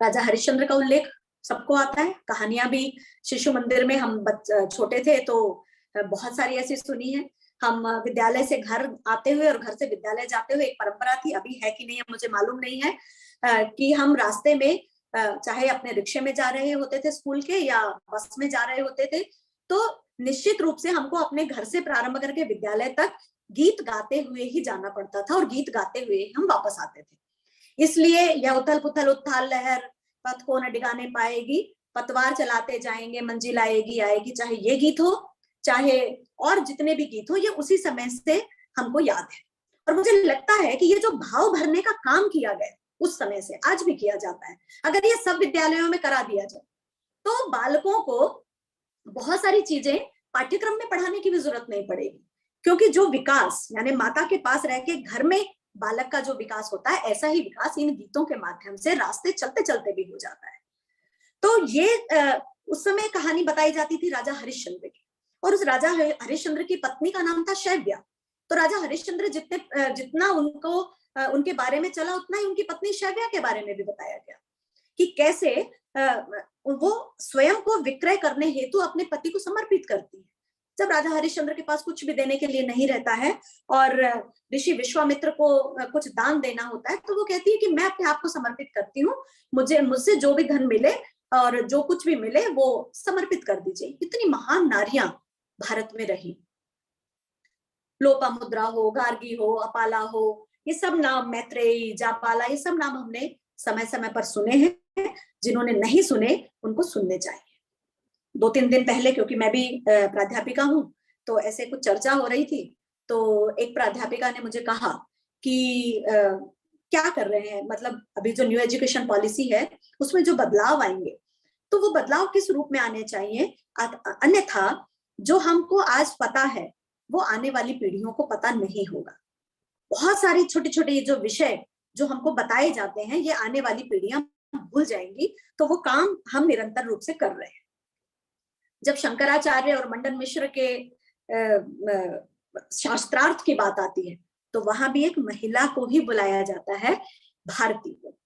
राजा हरिश्चंद्र का उल्लेख सबको आता है, कहानियां भी शिशु मंदिर में हम छोटे थे तो बहुत सारी ऐसी सुनी है। हम विद्यालय से घर आते हुए और घर से विद्यालय जाते हुए एक परंपरा थी, अभी है कि नहीं है मुझे मालूम नहीं है, कि हम रास्ते में चाहे अपने रिक्शे में जा रहे होते थे स्कूल के या बस में जा रहे होते थे, तो निश्चित रूप से हमको अपने घर से प्रारंभ करके विद्यालय तक गीत गाते हुए ही जाना पड़ता था और गीत गाते हुए हम वापस आते थे। इसलिए यह उथल पुथल उत्थाल लहर पथ को न डिगाने पाएगी, पतवार चलाते जाएंगे मंजिल आएगी आएगी, चाहे ये गीत हो चाहे और जितने भी गीत हो, ये उसी समय से हमको याद है। और मुझे लगता है कि ये जो भाव भरने का काम किया गया उस समय से आज भी किया जाता है, अगर ये सब विद्यालयों में करा दिया जाए तो बालकों को बहुत सारी चीजें पाठ्यक्रम में पढ़ाने की भी जरूरत नहीं पड़ेगी, क्योंकि जो विकास यानी माता के पास रह के घर में बालक का जो विकास होता है, ऐसा ही विकास इन गीतों के माध्यम से रास्ते चलते चलते भी हो जाता है। तो ये उस समय कहानी बताई जाती थी राजा हरिश्चंद्र की, और उस राजा हरिश्चंद्र की पत्नी का नाम था शैव्या। तो राजा हरिश्चंद्र जितना उनके बारे में चला, उतना ही उनकी पत्नी शैव्या के बारे में भी बताया गया कि कैसे वो स्वयं को विक्रय करने हेतु अपने पति को समर्पित करती है। जब राजा हरिश्चंद्र के पास कुछ भी देने के लिए नहीं रहता है और ऋषि विश्वामित्र को कुछ दान देना होता है, तो वो कहती है कि मैं अपने आप को समर्पित करती हूँ, मुझसे जो भी धन मिले और जो कुछ भी मिले वो समर्पित कर दीजिए। इतनी महान नारियां भारत में रही, लोपामुद्रा हो, गार्गी हो, अपाला हो, ये सब नाम, मैत्रेयी, जापाला, ये सब नाम हमने समय समय पर सुने हैं। जिन्होंने नहीं सुने उनको सुनने चाहिए। 2-3 दिन पहले, क्योंकि मैं भी प्राध्यापिका हूँ, तो ऐसे कुछ चर्चा हो रही थी, तो एक प्राध्यापिका ने मुझे कहा कि क्या कर रहे हैं, मतलब अभी जो न्यू एजुकेशन पॉलिसी है उसमें जो बदलाव आएंगे तो वो बदलाव किस रूप में आने चाहिए, अन्यथा जो हमको आज पता है वो आने वाली पीढ़ियों को पता नहीं होगा। बहुत सारी छोटे छोटे जो विषय जो हमको बताए जाते हैं ये आने वाली पीढ़ियां भूल जाएंगी, तो वो काम हम निरंतर रूप से कर रहे हैं। जब शंकराचार्य और मंडन मिश्र के शास्त्रार्थ की बात आती है तो वहां भी एक महिला को ही बुलाया जाता है, भारती को।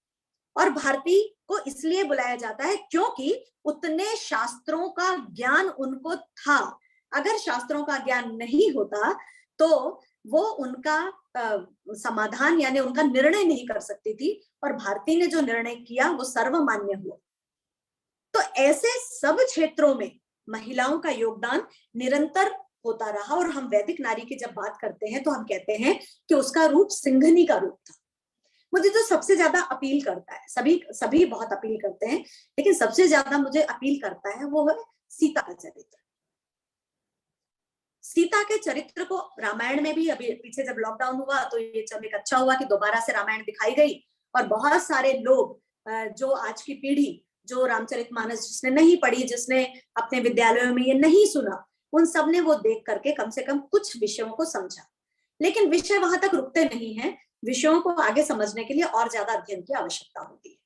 और भारती को इसलिए बुलाया जाता है क्योंकि उतने शास्त्रों का ज्ञान उनको था। अगर शास्त्रों का ज्ञान नहीं होता तो वो उनका समाधान यानी उनका निर्णय नहीं कर सकती थी, और भारती ने जो निर्णय किया वो सर्वमान्य हुआ। तो ऐसे सब क्षेत्रों में महिलाओं का योगदान निरंतर होता रहा, और हम वैदिक नारी की जब बात करते हैं तो हम कहते हैं कि उसका रूप सिंघनी का रूप था। मुझे जो सबसे ज्यादा अपील करता है, सभी बहुत अपील करते हैं, लेकिन सबसे ज्यादा मुझे अपील करता है वो है सीता का चरित्र। सीता के चरित्र को रामायण में भी, अभी पीछे जब लॉकडाउन हुआ तो ये जब एक अच्छा हुआ कि दोबारा से रामायण दिखाई गई, और बहुत सारे लोग जो आज की पीढ़ी जो रामचरितमानस जिसने नहीं पढ़ी, जिसने अपने विद्यालयों में ये नहीं सुना, उन सब ने वो देख करके कम से कम कुछ विषयों को समझा। लेकिन विषय वहां तक रुकते नहीं हैं, विषयों को आगे समझने के लिए और ज्यादा अध्ययन की आवश्यकता होती है।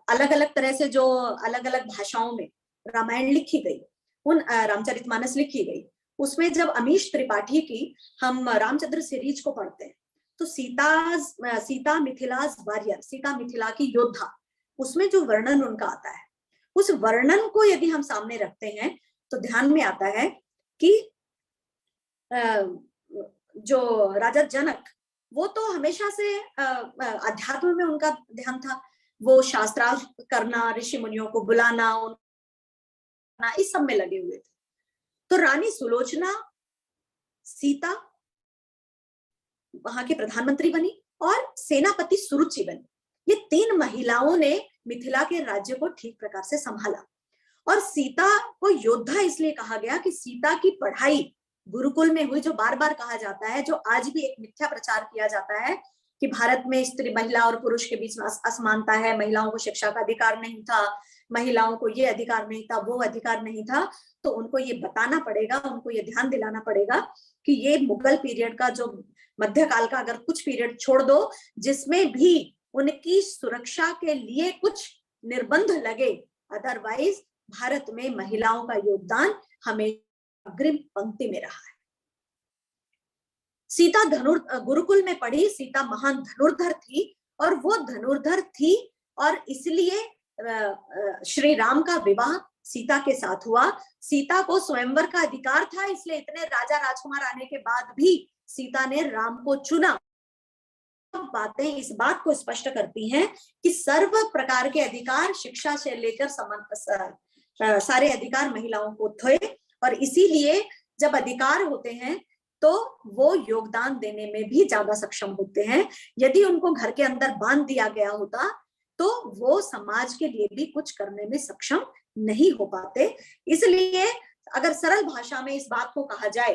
अलग अलग तरह से जो अलग अलग भाषाओं में रामायण लिखी गई, उन रामचरितमानस लिखी गई, उसमें जब अमीश त्रिपाठी की हम रामचंद्र सीरीज को पढ़ते हैं तो सीता मिथिलाज वॉरियर, सीता मिथिला की योद्धा, उसमें जो वर्णन उनका आता है, उस वर्णन को यदि हम सामने रखते हैं तो ध्यान में आता है कि जो राजा जनक, वो तो हमेशा से अध्यात्म में उनका ध्यान था, वो शास्त्रार्थ करना, ऋषि मुनियों को बुलाना, इस सब में लगे हुए थे। तो रानी सुलोचना, सीता वहां के प्रधानमंत्री बनी और सेनापति सुरुचि बनी। ये 3 महिलाओं ने मिथिला के राज्य को ठीक प्रकार से संभाला। और सीता को योद्धा इसलिए कहा गया कि सीता की पढ़ाई गुरुकुल में हुई, जो बार बार कहा जाता है, जो आज भी एक मिथ्या प्रचार किया जाता है कि भारत में स्त्री, महिला और पुरुष के बीच में असमानता है, महिलाओं को शिक्षा का अधिकार नहीं था, महिलाओं को ये अधिकार नहीं था, वो अधिकार नहीं था। तो उनको ये बताना पड़ेगा, उनको ये ध्यान दिलाना पड़ेगा कि ये मुगल पीरियड का, जो मध्यकाल का अगर कुछ पीरियड छोड़ दो जिसमें भी उनकी सुरक्षा के लिए कुछ निर्बंध लगे, अदरवाइज भारत में महिलाओं का योगदान हमें अग्रिम पंक्ति में रहा है। सीता गुरुकुल में पढ़ी, सीता महान धनुर्धर थी, और वो धनुर्धर थी और इसलिए श्री राम का विवाह सीता के साथ हुआ। सीता को स्वयंवर का अधिकार था, इसलिए इतने राजा राजकुमार आने के बाद भी सीता ने राम को चुना। बातें इस बात को स्पष्ट करती हैं कि सर्व प्रकार के अधिकार, शिक्षा से लेकर सारे अधिकार महिलाओं को थे, और इसीलिए जब अधिकार होते हैं तो वो योगदान देने में भी ज्यादा सक्षम होते हैं। यदि उनको घर के अंदर बांध दिया गया होता तो वो समाज के लिए भी कुछ करने में सक्षम नहीं हो पाते। इसलिए अगर सरल भाषा में इस बात को कहा जाए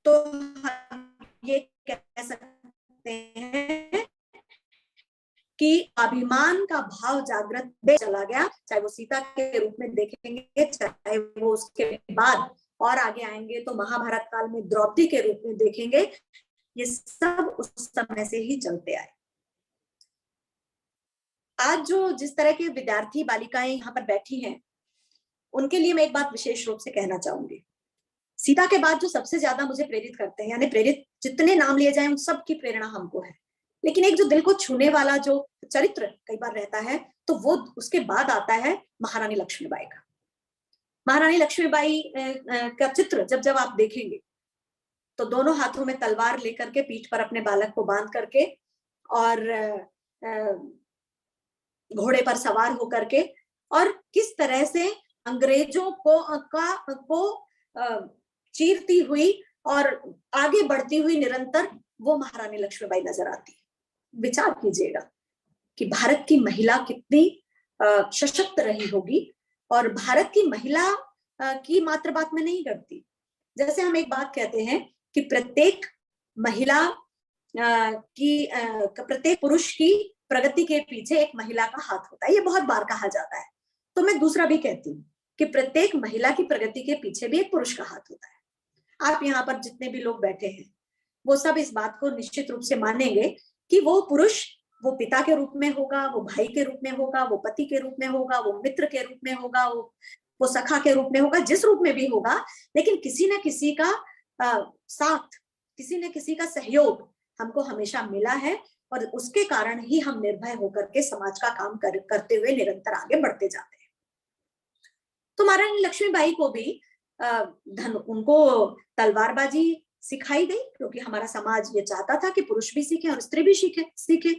तो ये कह सकते हैं कि अभिमान का भाव जागृत चला गया, चाहे वो सीता के रूप में देखेंगे, चाहे वो उसके बाद और आगे आएंगे तो महाभारत काल में द्रौपदी के रूप में देखेंगे। ये सब उस समय से ही चलते आए। आज जो जिस तरह के विद्यार्थी बालिकाएं यहाँ पर बैठी हैं, उनके लिए मैं एक बात विशेष रूप से कहना चाहूंगी। सीता के बाद जो सबसे ज्यादा मुझे प्रेरित करते हैं, यानी प्रेरित जितने नाम लिए जाए उन सब की प्रेरणा हमको है, लेकिन एक जो दिल को छूने वाला जो चरित्र कई बार रहता है, तो वो उसके बाद आता है महारानी लक्ष्मीबाई का। महारानी लक्ष्मीबाई का चित्र जब जब आप देखेंगे तो दोनों हाथों में तलवार लेकर के, पीठ पर अपने बालक को बांध करके और घोड़े पर सवार होकर के, और किस तरह से अंग्रेजों को चीरती हुई और आगे बढ़ती हुई निरंतर वो महारानी लक्ष्मीबाई नजर आती है। विचार कीजिएगा कि भारत की महिला कितनी सशक्त रही होगी, और भारत की महिला की मात्र बात में नहीं करती। जैसे हम एक बात कहते हैं कि प्रत्येक महिला प्रत्येक पुरुष की प्रगति के पीछे एक महिला का हाथ होता है, ये बहुत बार कहा जाता है। तो मैं दूसरा भी कहती हूँ कि प्रत्येक महिला की प्रगति के पीछे भी एक पुरुष का हाथ होता है। आप यहाँ पर जितने भी लोग बैठे हैं वो सब इस बात को निश्चित रूप से मानेंगे कि वो पुरुष, वो पिता के रूप में होगा, वो भाई के रूप में होगा, वो पति के रूप में होगा, वो मित्र के रूप में होगा, वो सखा के रूप में होगा, जिस रूप में भी होगा, लेकिन किसी न किसी का साथ, किसी न किसी का सहयोग हमको हमेशा मिला है, और उसके कारण ही हम निर्भय होकर के समाज का काम करते हुए निरंतर आगे बढ़ते जाते हैं। तो महारानी लक्ष्मीबाई को भी उनको तलवारबाजी सिखाई गई, क्योंकि हमारा समाज ये चाहता था कि पुरुष भी सीखे और स्त्री भी सीखे।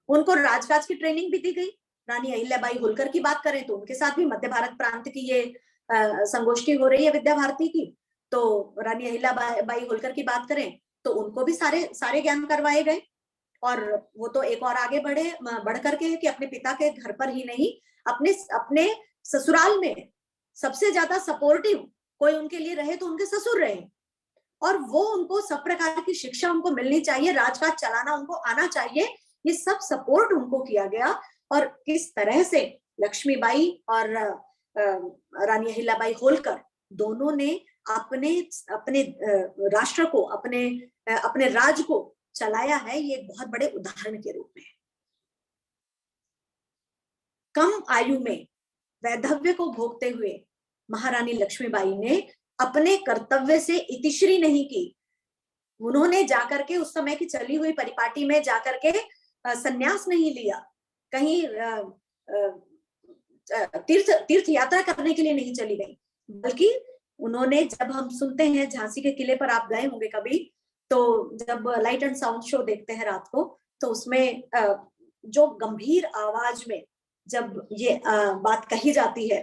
उनको राजकाज की ट्रेनिंग भी दी गई। रानी अहिल्याबाई होलकर की बात करें तो उनके साथ भी मध्य भारत प्रांत की ये संगोष्ठी हो रही है विद्या भारती की, तो रानी अहिल्याबाई होलकर की बात करें तो उनको भी सारे ज्ञान करवाए गए। और वो तो एक और आगे बढ़ करके कि अपने पिता के घर पर ही नहीं, अपने ससुराल में सबसे ज्यादा सपोर्टिव कोई उनके लिए रहे तो उनके ससुर रहे, और वो उनको सब प्रकार की शिक्षा उनको मिलनी चाहिए, राजकाज चलाना उनको आना चाहिए, ये सब सपोर्ट उनको किया गया। और किस तरह से लक्ष्मीबाई और रानी अहिल्याबाई होलकर दोनों ने अपने राष्ट्र को, अपने राज को चलाया है, ये एक बहुत बड़े उदाहरण के रूप में। कम आयु में वैधव्य को भोगते हुए महारानी लक्ष्मीबाई ने अपने कर्तव्य से इतिश्री नहीं की, उन्होंने जाकर के उस समय की चली हुई परिपाटी में जाकर के संन्यास नहीं लिया, कहीं तीर्थ यात्रा करने के लिए नहीं चली गई, बल्कि उन्होंने, जब हम सुनते हैं झांसी के किले पर, आप गए होंगे कभी, तो जब लाइट एंड साउंड शो देखते हैं रात को, तो उसमें जो गंभीर आवाज में जब ये बात कही जाती है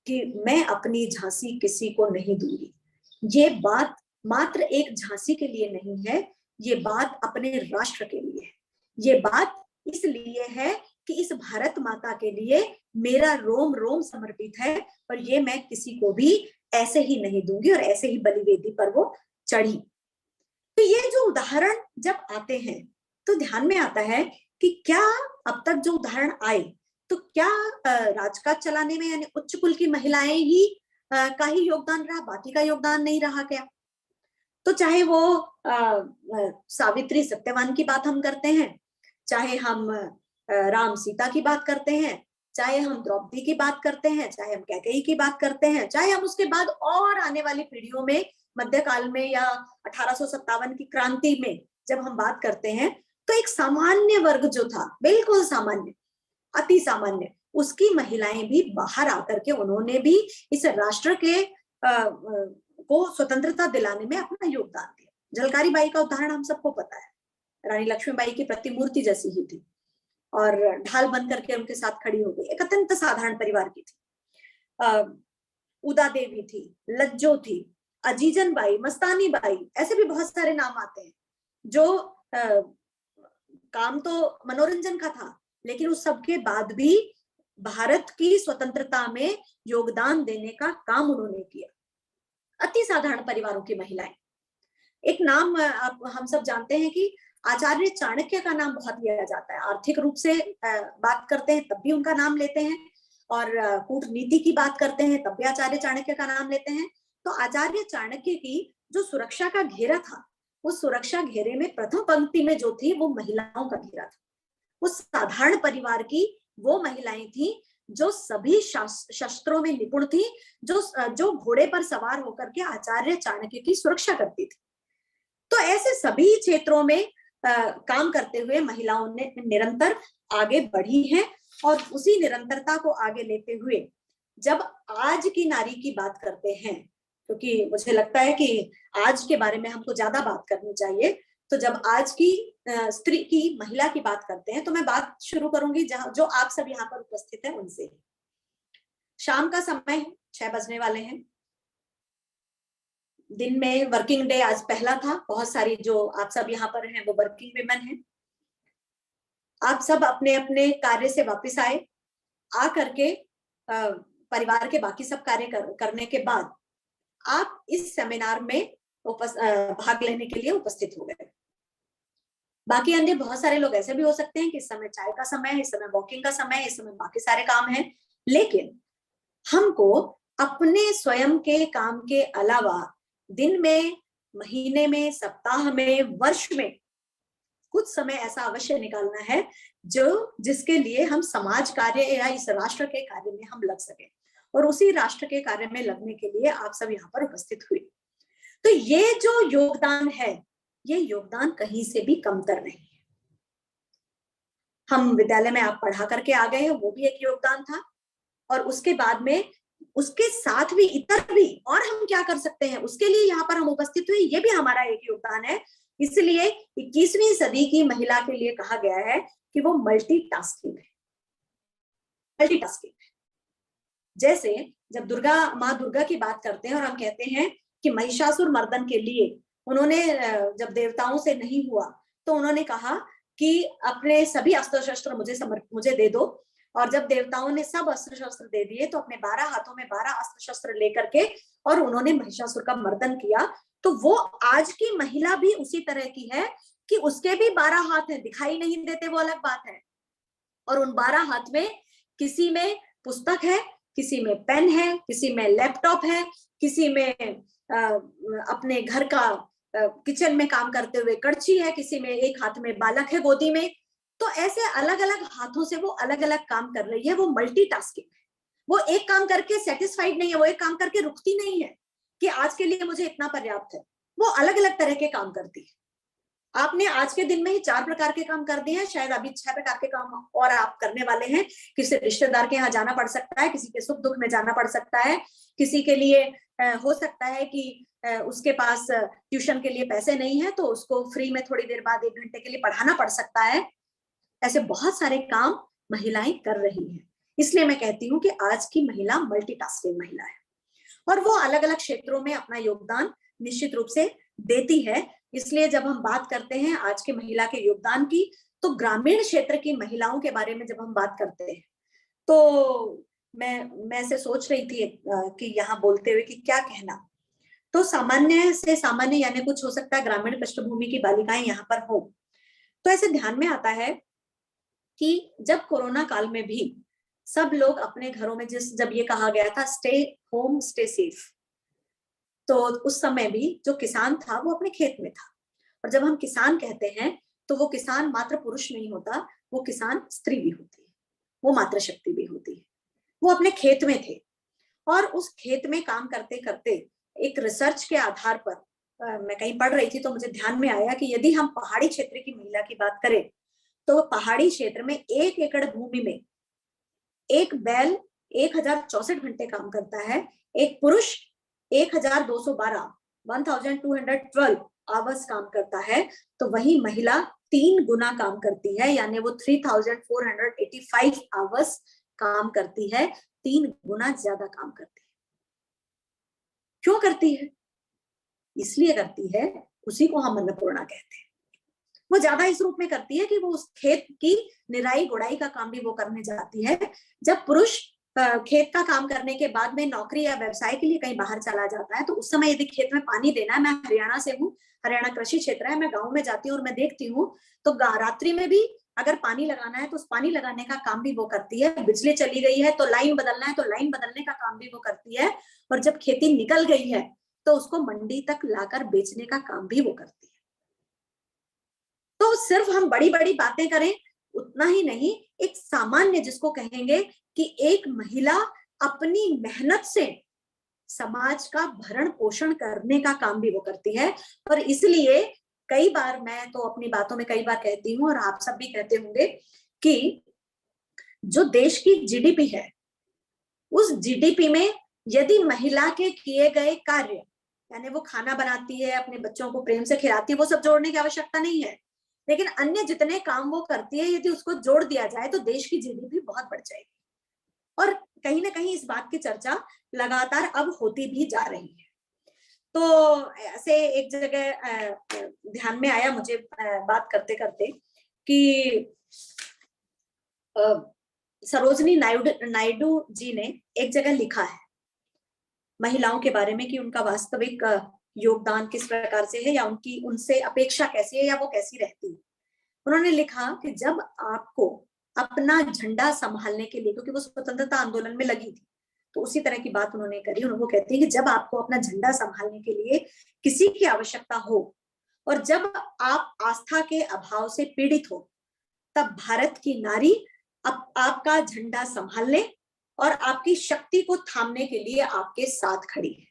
कि मैं अपनी झांसी किसी को नहीं दूंगी, ये बात मात्र एक झांसी के लिए नहीं है, ये बात अपने राष्ट्र के लिए है। ये बात इसलिए है कि इस भारत माता के लिए मेरा रोम रोम समर्पित है, और ये मैं किसी को भी ऐसे ही नहीं दूंगी, और ऐसे ही बलिवेदी पर वो चढ़ी। तो ये जो उदाहरण जब आते हैं तो ध्यान में आता है कि क्या अब तक जो उदाहरण आए, तो क्या राजकाज चलाने में यानी उच्च कुल की महिलाएं ही का ही योगदान रहा, बाकी का योगदान नहीं रहा क्या? तो चाहे वो सावित्री सत्यवान की बात हम करते हैं, चाहे हम राम सीता की बात करते हैं, चाहे हम द्रौपदी की बात करते हैं, चाहे हम कैकेयी की बात करते हैं, चाहे हम उसके बाद और आने वाली पीढ़ियों में मध्यकाल में या 1857 की क्रांति में जब हम बात करते हैं, तो एक सामान्य वर्ग जो था, बिल्कुल सामान्य, अति सामान्य, उसकी महिलाएं भी बाहर आकर के उन्होंने भी इस राष्ट्र के को स्वतंत्रता दिलाने में अपना योगदान दिया। झलकारी बाई का उदाहरण हम सबको पता है, रानी लक्ष्मीबाई की प्रतिमूर्ति जैसी ही थी और ढाल बन करके उनके साथ खड़ी हो गई। एक अत्यंत साधारण परिवार की थी। उदा देवी थी, लज्जो थी, अजीजन बाई, मस्तानी बाई, ऐसे भी बहुत सारे नाम आते हैं जो काम तो मनोरंजन का था, लेकिन उस सबके बाद भी भारत की स्वतंत्रता में योगदान देने का काम उन्होंने किया। अति साधारण परिवारों की महिलाएं। एक नाम हम सब जानते हैं कि आचार्य चाणक्य का नाम बहुत लिया जाता है। आर्थिक रूप से बात करते हैं तब भी उनका नाम लेते हैं, और कूटनीति की बात करते हैं तब भी आचार्य चाणक्य का नाम लेते हैं। तो आचार्य चाणक्य की जो सुरक्षा का घेरा था, उस सुरक्षा घेरे में प्रथम पंक्ति में जो थी वो महिलाओं का घेरा था। उस साधारण परिवार की वो महिलाएं थी जो सभी शस्त्रों में निपुण थी, जो घोड़े पर सवार होकर के आचार्य चाणक्य की सुरक्षा करती थी। तो ऐसे सभी क्षेत्रों में काम करते हुए महिलाओं ने निरंतर आगे बढ़ी हैं, और उसी निरंतरता को आगे लेते हुए जब आज की नारी की बात करते हैं, क्योंकि मुझे लगता है कि आज के बारे में हमको ज्यादा बात करनी चाहिए, तो जब आज की स्त्री की, महिला की बात करते हैं, तो मैं बात शुरू करूंगी जहां जो आप सब यहाँ पर उपस्थित हैं उनसे। शाम का समय है, 6 बजने वाले हैं। दिन में वर्किंग डे आज पहला था। बहुत सारी जो आप सब यहाँ पर हैं वो वर्किंग विमेन हैं। आप सब अपने अपने कार्य से वापस आए, आ करके परिवार के बाकी सब कार्य करने के बाद आप इस सेमिनार में भाग लेने के लिए उपस्थित हो गए। बाकी अन्य बहुत सारे लोग ऐसे भी हो सकते हैं कि इस समय चाय का समय है, इस समय वॉकिंग का समय है, इस समय बाकी सारे काम हैं, लेकिन हमको अपने स्वयं के काम के अलावा दिन में, महीने में, सप्ताह में, वर्ष में कुछ समय ऐसा अवश्य निकालना है जिसके लिए हम समाज कार्य या इस राष्ट्र के कार्य में हम लग सके, और उसी राष्ट्र के कार्य में लगने के लिए आप सब यहाँ पर उपस्थित हुए। तो ये जो योगदान है, ये योगदान कहीं से भी कमतर नहीं है। हम विद्यालय में आप पढ़ा करके आ गए हैं, वो भी एक योगदान था, और उसके बाद में उसके साथ भी इतर भी और हम क्या कर सकते हैं उसके लिए यहाँ पर हम उपस्थित हुए, ये भी हमारा एक योगदान है। इसलिए 21वीं सदी की महिला के लिए कहा गया है कि वो मल्टीटास्किंग है। मल्टीटास्किंग जैसे जब माँ दुर्गा की बात करते हैं और हम कहते हैं कि महिषासुर मर्दन के लिए उन्होंने, जब देवताओं से नहीं हुआ तो उन्होंने कहा कि अपने सभी अस्त्र शस्त्र मुझे दे दो, और जब देवताओं ने सब अस्त्र शस्त्र दे दिए तो अपने 12 हाथों में 12 अस्त्र शस्त्र लेकर के और उन्होंने महिषासुर का मर्दन किया। तो वो आज की महिला भी उसी तरह की है कि उसके भी 12 हाथ हैं, दिखाई नहीं देते वो अलग बात है, और उन 12 हाथ में किसी में पुस्तक है, किसी में पेन है, किसी में लैपटॉप है, किसी में अपने घर का किचन में काम करते हुए कड़छी है, किसी में एक हाथ में बालक है गोदी में। तो ऐसे अलग अलग हाथों से वो अलग अलग काम कर रही है। वो मल्टीटास्किंग है। वो एक काम करके सेटिस्फाइड नहीं है, वो एक काम करके रुकती नहीं है कि आज के लिए मुझे इतना पर्याप्त है। वो अलग अलग तरह के काम करती है। आपने आज के दिन में ही 4 प्रकार के काम कर दिए हैं, शायद अभी 6 प्रकार के काम और आप करने वाले हैं। किसी रिश्तेदार के यहाँ जाना पड़ सकता है, किसी के सुख दुख में जाना पड़ सकता है, किसी के लिए हो सकता है कि उसके पास ट्यूशन के लिए पैसे नहीं है तो उसको फ्री में थोड़ी देर बाद 1 घंटे के लिए पढ़ाना पड़ सकता है। ऐसे बहुत सारे काम महिलाएं कर रही हैं। इसलिए मैं कहती हूँ कि आज की महिला मल्टीटास्किंग महिला है और वो अलग अलग क्षेत्रों में अपना योगदान निश्चित रूप से देती है। इसलिए जब हम बात करते हैं आज के महिला के योगदान की, तो ग्रामीण क्षेत्र की महिलाओं के बारे में जब हम बात करते हैं तो मैं ऐसे सोच रही थी कि यहाँ बोलते हुए कि क्या कहना। तो सामान्य से सामान्य यानी कुछ हो सकता है ग्रामीण पृष्ठभूमि की बालिकाएं यहाँ पर हो, तो ऐसे ध्यान में आता है कि जब कोरोना काल में भी सब लोग अपने घरों में जब ये कहा गया था स्टे होम स्टे सेफ, तो उस समय भी जो किसान था वो अपने खेत में था। और जब हम किसान कहते हैं तो वो किसान मात्र पुरुष नहीं होता, वो किसान स्त्री भी होती है, वो मातृशक्ति भी होती है। वो अपने खेत में थे और उस खेत में काम करते करते एक रिसर्च के आधार पर मैं कहीं पढ़ रही थी तो मुझे ध्यान में आया कि यदि हम पहाड़ी क्षेत्र की महिला की बात करें तो पहाड़ी क्षेत्र में 1 एकड़ भूमि में एक बैल 1064 घंटे काम करता है, एक पुरुष 1212 आवर्स काम करता है, तो वही महिला 3 गुना काम करती है, यानी वो 3485 आवर्स काम करती है, 3 गुना ज्यादा काम करती है। क्यों करती है? इसलिए करती है, उसी को हम अन्नपूर्णा कहते हैं। वो ज्यादा इस रूप में करती है कि वो उस खेत की निराई गुड़ाई का काम भी वो करने जाती है। जब पुरुष खेत का काम करने के बाद में नौकरी या व्यवसाय के लिए कहीं बाहर चला जाता है तो उस समय यदि खेत में पानी देना है, मैं हरियाणा से हूँ, हरियाणा कृषि क्षेत्र है, मैं गाँव में जाती हूँ और मैं देखती हूँ तो रात्रि में भी अगर पानी लगाना है तो उस पानी लगाने का काम भी वो करती है। बिजली चली गई है तो लाइन बदलना है तो लाइन बदलने का काम भी वो करती है। और जब खेती निकल गई है तो उसको मंडी तक लाकर बेचने का काम भी वो करती है। तो सिर्फ हम बड़ी बड़ी बातें करें उतना ही नहीं, एक सामान्य जिसको कहेंगे कि एक महिला अपनी मेहनत से समाज का भरण पोषण करने का काम भी वो करती है। और इसलिए कई बार मैं तो अपनी बातों में कई बार कहती हूँ और आप सब भी कहते होंगे कि जो देश की जीडीपी है उस जीडीपी में यदि महिला के किए गए कार्य, यानी वो खाना बनाती है, अपने बच्चों को प्रेम से खिलाती है, वो सब जोड़ने की आवश्यकता नहीं है, लेकिन अन्य जितने काम वो करती है यदि उसको जोड़ दिया जाए तो देश की जीडीपी बहुत बढ़ जाएगी। और कहीं ना कहीं इस बात की चर्चा लगातार अब होती भी जा रही है। तो ऐसे एक जगह ध्यान में आया मुझे बात करते करते कि सरोजनी नायडू जी ने एक जगह लिखा है महिलाओं के बारे में कि उनका वास्तविक योगदान किस प्रकार से है या उनकी उनसे अपेक्षा कैसी है या वो कैसी रहती है। उन्होंने लिखा कि जब आपको अपना झंडा संभालने के लिए, क्योंकि वो स्वतंत्रता आंदोलन में लगी थी, तो उसी तरह की बात उन्होंने करी। वो कहती है कि जब आपको अपना झंडा संभालने के लिए किसी की आवश्यकता हो और जब आप आस्था के अभाव से पीड़ित हो, तब भारत की नारी आपका झंडा संभालने और आपकी शक्ति को थामने के लिए आपके साथ खड़ी है।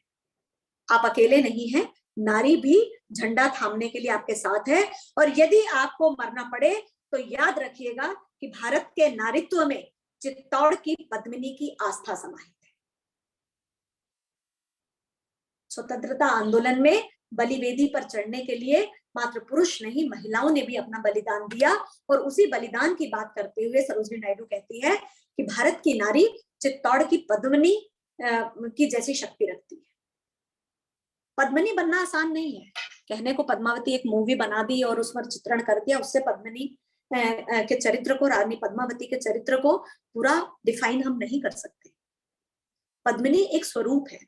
आप अकेले नहीं हैं, नारी भी झंडा थामने के लिए आपके साथ है। और यदि आपको मरना पड़े तो याद रखिएगा कि भारत के नारीत्व में चित्तौड़ की पद्मिनी की आस्था समाहित है। स्वतंत्रता आंदोलन में बलिवेदी पर चढ़ने के लिए मात्र पुरुष नहीं, महिलाओं ने भी अपना बलिदान दिया। और उसी बलिदान की बात करते हुए सरोजनी नायडू कहती है कि भारत की नारी चित्तौड़ की पद्मिनी की जैसी शक्ति रखती है। पद्मिनी बनना आसान नहीं है। कहने को पद्मावती एक मूवी बना दी और उस पर चित्रण कर दिया, उससे पद्मिनी के चरित्र को, रानी पद्मावती के चरित्र को पूरा डिफाइन हम नहीं कर सकते। पद्मिनी एक स्वरूप है।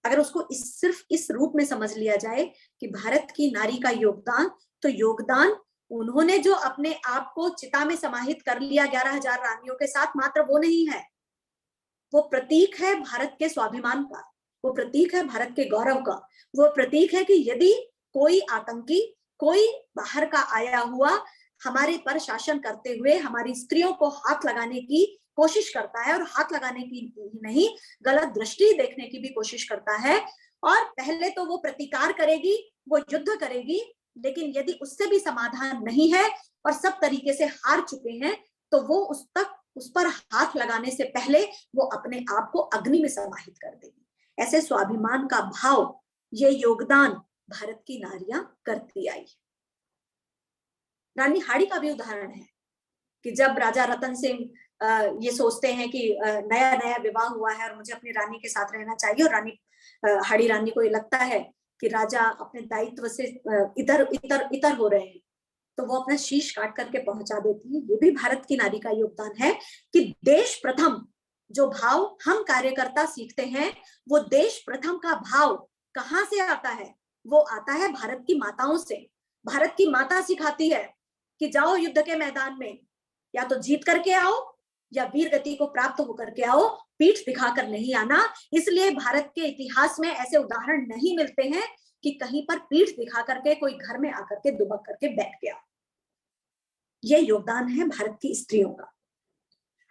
अगर उसको सिर्फ इस रूप में समझ लिया जाए कि भारत की नारी का योगदान, तो योगदान उन्होंने जो अपने आप को चिता में समाहित कर लिया 11,000 रानियों के साथ, मात्र वो नहीं है, वो प्रतीक है भारत के स्वाभिमान का, वो प्रतीक है भारत के गौरव का, वो प्रतीक है कि यदि कोई आतंकी, कोई बाहर का आया हुआ हमारे पर शासन करते हुए हमारी स्त्रियों को हाथ लगाने की कोशिश करता है, और हाथ लगाने की नहीं, गलत दृष्टि देखने की भी कोशिश करता है। और पहले तो वो प्रतिकार करेगी, वो युद्ध करेगी, लेकिन यदि उससे भी समाधान नहीं है और सब तरीके से हार चुके हैं, तो वो उस पर हाथ लगाने से पहले वो अपने आप को अग्नि में समाहित कर देगी। ऐसे स्वाभिमान का भाव, ये योगदान भारत की नारियां करती आई। रानी हाड़ी का भी उदाहरण है कि जब राजा रतन सिंह ये सोचते हैं कि नया नया विवाह हुआ है और मुझे अपनी रानी के साथ रहना चाहिए, और रानी हाड़ी रानी को ये लगता है कि राजा अपने दायित्व से इधर इधर इधर हो रहे हैं, तो वो अपना शीश काट करके पहुंचा देती है। ये भी भारत की नारी का योगदान है कि देश प्रथम जो भाव हम कार्यकर्ता सीखते हैं, वो देश प्रथम का भाव कहाँ से आता है? वो आता है भारत की माताओं से। भारत की माता सिखाती है कि जाओ युद्ध के मैदान में, या तो जीत करके आओ या वीर गति को प्राप्त होकर के आओ, पीठ दिखाकर नहीं आना। इसलिए भारत के इतिहास में ऐसे उदाहरण नहीं मिलते हैं कि कहीं पर पीठ दिखा करके कोई घर में आकर के दुबक करके बैठ गया। ये योगदान है भारत की स्त्रियों का।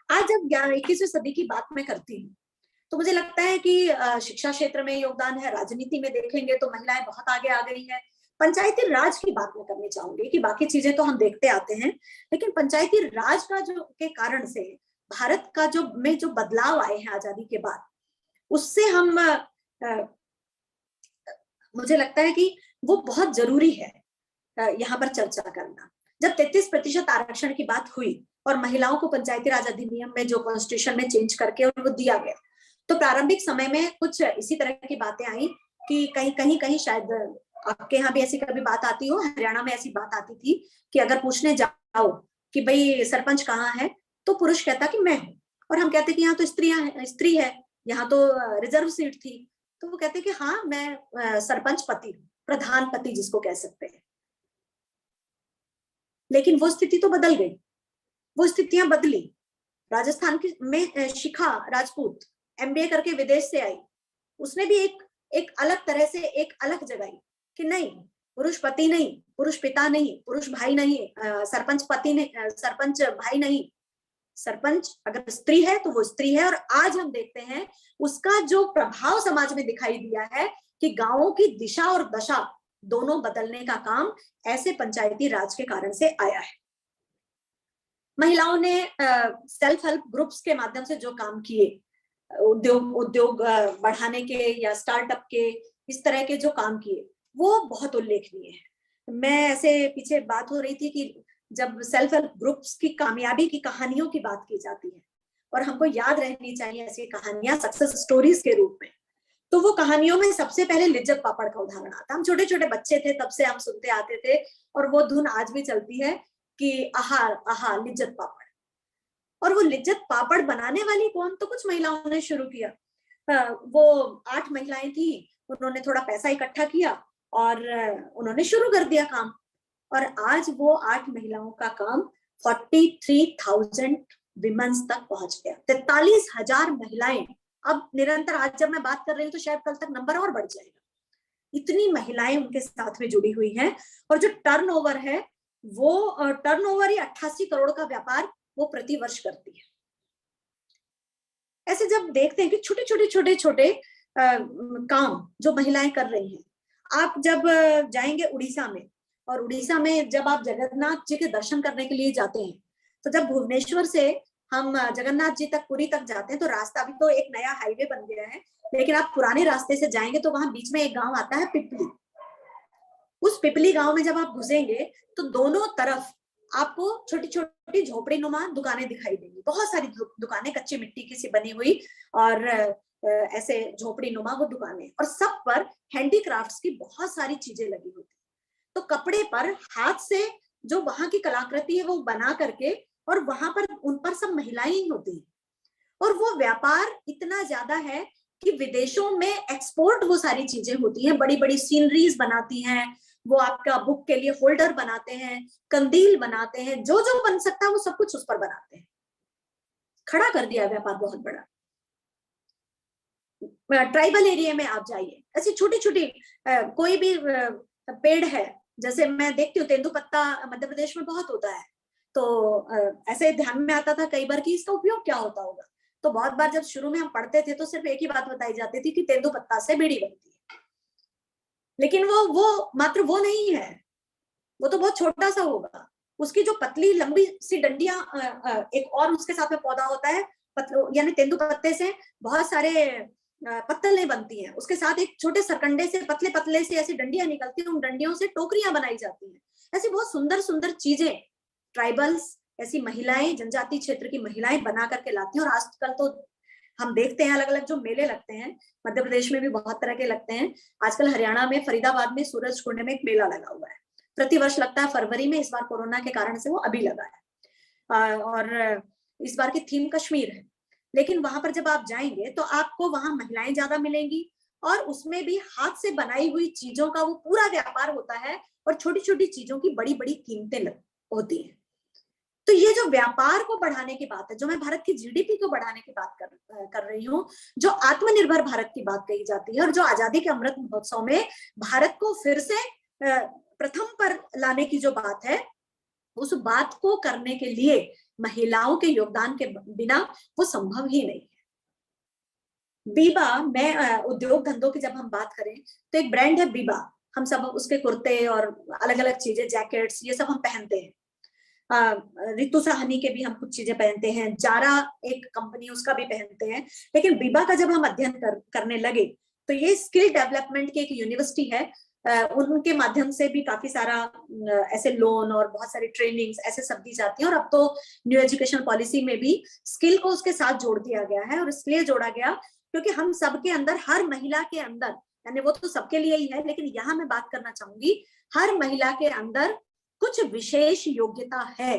आज जब 21वीं सदी की बात मैं करती हूँ, तो मुझे लगता है कि शिक्षा क्षेत्र में योगदान है, राजनीति में देखेंगे तो महिलाएं बहुत आगे आ गई है। पंचायती राज की बात मैं करनी चाहूंगी कि बाकी चीजें तो हम देखते आते हैं, लेकिन पंचायती राज का जो के कारण से भारत का जो बदलाव आए हैं आजादी के बाद, उससे हम मुझे लगता है कि वो बहुत जरूरी है यहाँ पर चर्चा करना। जब 33% आरक्षण की बात हुई और महिलाओं को पंचायती राज अधिनियम में जो कॉन्स्टिट्यूशन में चेंज करके और वो दिया गया, तो प्रारंभिक समय में कुछ इसी तरह की बातें आई कि कहीं शायद आपके यहाँ भी ऐसी कभी बात आती हो, हरियाणा में ऐसी बात आती थी कि अगर पूछने जाओ कि भाई सरपंच कहाँ है, तो पुरुष कहता कि मैं हूँ, और हम कहते कि यहाँ तो स्त्री है, यहाँ तो रिजर्व सीट थी, तो वो कहते कि हाँ मैं सरपंच पति हूँ, प्रधान पति जिसको कह सकते हैं। लेकिन वो स्थिति तो बदल गई, वो स्थितियां बदली। राजस्थान में शिखा राजपूत MBA करके विदेश से आई, उसने भी एक अलग तरह से एक अलग जगाई कि नहीं, पुरुष पति नहीं, पुरुष पिता नहीं, पुरुष भाई नहीं, सरपंच पति नहीं, सरपंच भाई नहीं, सरपंच अगर स्त्री है तो वो स्त्री है। और आज हम देखते हैं उसका जो प्रभाव समाज में दिखाई दिया है कि गांवों की दिशा और दशा दोनों बदलने का काम ऐसे पंचायती राज के कारण से आया है। महिलाओं ने सेल्फ हेल्प ग्रुप्स के माध्यम से जो काम किए, उद्योग बढ़ाने के या स्टार्टअप के, इस तरह के जो काम किए, वो बहुत उल्लेखनीय है। मैं ऐसे पीछे बात हो रही थी कि जब सेल्फ हेल्प ग्रुप्स की कामयाबी की कहानियों की बात की जाती है, और हमको याद रहनी चाहिए ऐसी कहानियां सक्सेस स्टोरीज के रूप में, तो वो कहानियों में सबसे पहले लिज्जत पापड़ का उदाहरण आता। हम छोटे छोटे बच्चे थे तब से हम सुनते आते थे, और वो धुन आज भी चलती है कि आहा आहा लिज्जत पापड़। और वो लिज्जत पापड़ बनाने वाली कौन? तो कुछ महिलाओं ने शुरू किया। वो 8 महिलाएं थी, उन्होंने थोड़ा पैसा इकट्ठा किया और उन्होंने शुरू कर दिया काम। और आज वो 8 महिलाओं का काम 43,000 विमेंस तक पहुंच गया। 43,000 महिलाएं अब निरंतर, आज जब मैं बात कर रही हूँ तो शायद कल तक नंबर और बढ़ जाएगा। इतनी महिलाएं उनके साथ में जुड़ी हुई हैं। और जो टर्नओवर है, वो टर्नओवर ही 88 करोड़ का व्यापार वो प्रति वर्ष करती है। ऐसे जब देखते हैं कि छोटे छोटे काम जो महिलाएं कर रही हैं, आप जब जाएंगे उड़ीसा में, और उड़ीसा में जब आप जगन्नाथ जी के दर्शन करने के लिए जाते हैं, तो जब भुवनेश्वर से हम जगन्नाथ जी तक, पुरी तक जाते हैं, तो रास्ता भी तो एक नया हाईवे बन गया है, लेकिन आप पुराने रास्ते से जाएंगे तो वहां बीच में एक गांव आता है पिपली। उस पिपली गांव में जब आप घुसेंगे तो दोनों तरफ आपको छोटी छोटी झोपड़ी नुमा दुकानें दिखाई देंगी। बहुत सारी दुकानें कच्ची मिट्टी की सी बनी हुई, और ऐसे झोपड़ी नुमा वो दुकानें, और सब पर हैंडीक्राफ्ट्स की बहुत सारी चीजें लगी होती। तो कपड़े पर हाथ से जो वहां की कलाकृति है वो बना करके, और वहां पर उन पर सब महिलाएं ही होती हैं। और वो व्यापार इतना ज्यादा है कि विदेशों में एक्सपोर्ट वो सारी चीजें होती हैं। बड़ी बड़ी सीनरीज बनाती हैं, वो आपका बुक के लिए होल्डर बनाते हैं, कंदील बनाते हैं, जो जो बन सकता है वो सब कुछ उस पर बनाते हैं। खड़ा कर दिया व्यापार बहुत बड़ा। ट्राइबल एरिया में आप जाइए, ऐसी छोटी छोटी कोई भी पेड़ है, जैसे मैं देखती हूँ तेंदुपत्ता मध्य प्रदेश में बहुत होता है, तो ऐसे ध्यान में आता था कई बार कि इसका उपयोग क्या होता होगा। तो बहुत बार जब शुरू में हम पढ़ते थे तो सिर्फ एक ही बात बताई जाती थी कि तेंदुपत्ता से बीड़ी बनती है, लेकिन वो मात्र वो नहीं है, वो तो बहुत छोटा सा होगा। उसकी जो पतली लंबी सी डंडियां, एक और उसके साथ में पौधा होता है, यानी तेंदुपत्ते से बहुत सारे पत्तलें बनती हैं, उसके साथ एक छोटे सरकंडे से पतले पतले से ऐसी डंडियां निकलती हैं, उन डंडियों से टोकरियां बनाई जाती हैं। ऐसी बहुत सुंदर सुंदर चीजें ट्राइबल्स, ऐसी महिलाएं, जनजाति क्षेत्र की महिलाएं बना करके लाती हैं। और आजकल तो हम देखते हैं अलग अलग जो मेले लगते हैं, मध्य प्रदेश में भी बहुत तरह के लगते हैं। आजकल हरियाणा में फरीदाबाद में सूरज कुंड में एक मेला लगा हुआ है, प्रतिवर्ष लगता है फरवरी में, इस बार कोरोना के कारण से वो अभी लगा है। और इस बार की थीम कश्मीर है, लेकिन वहां पर जब आप जाएंगे तो आपको वहां महिलाएं ज्यादा मिलेंगी, और उसमें भी हाथ से बनाई हुई चीजों का वो पूरा व्यापार होता है, और छोटी छोटी चीजों की बड़ी बड़ी कीमतें होती हैं। तो ये जो व्यापार को बढ़ाने की बात है, जो मैं भारत की जीडीपी को बढ़ाने की बात कर रही हूँ, जो आत्मनिर्भर भारत की बात कही जाती है, और जो आजादी के अमृत महोत्सव में भारत को फिर से प्रथम पर लाने की जो बात है, उस बात को करने के लिए महिलाओं के योगदान के बिना वो संभव ही नहीं है। बीबा में उद्योग धंधों की जब हम बात करें तो एक ब्रांड है बीबा, हम सब उसके कुर्ते और अलग अलग चीजें, जैकेट्स, ये सब हम पहनते हैं। रितु साहनी के भी हम कुछ चीजें पहनते हैं, जारा एक कंपनी उसका भी पहनते हैं। लेकिन बीबा का जब हम अध्ययन करने लगे तो ये स्किल डेवलपमेंट की एक यूनिवर्सिटी है, उनके माध्यम से भी काफी सारा ऐसे लोन और बहुत सारी ट्रेनिंग्स ऐसे सब दी जाती है। और अब तो न्यू एजुकेशन पॉलिसी में भी स्किल को उसके साथ जोड़ दिया गया है, और इसलिए जोड़ा गया क्योंकि हम सबके अंदर, हर महिला के अंदर, यानी वो तो सबके लिए ही है, लेकिन यहाँ मैं बात करना चाहूंगी, हर महिला के अंदर कुछ विशेष योग्यता है।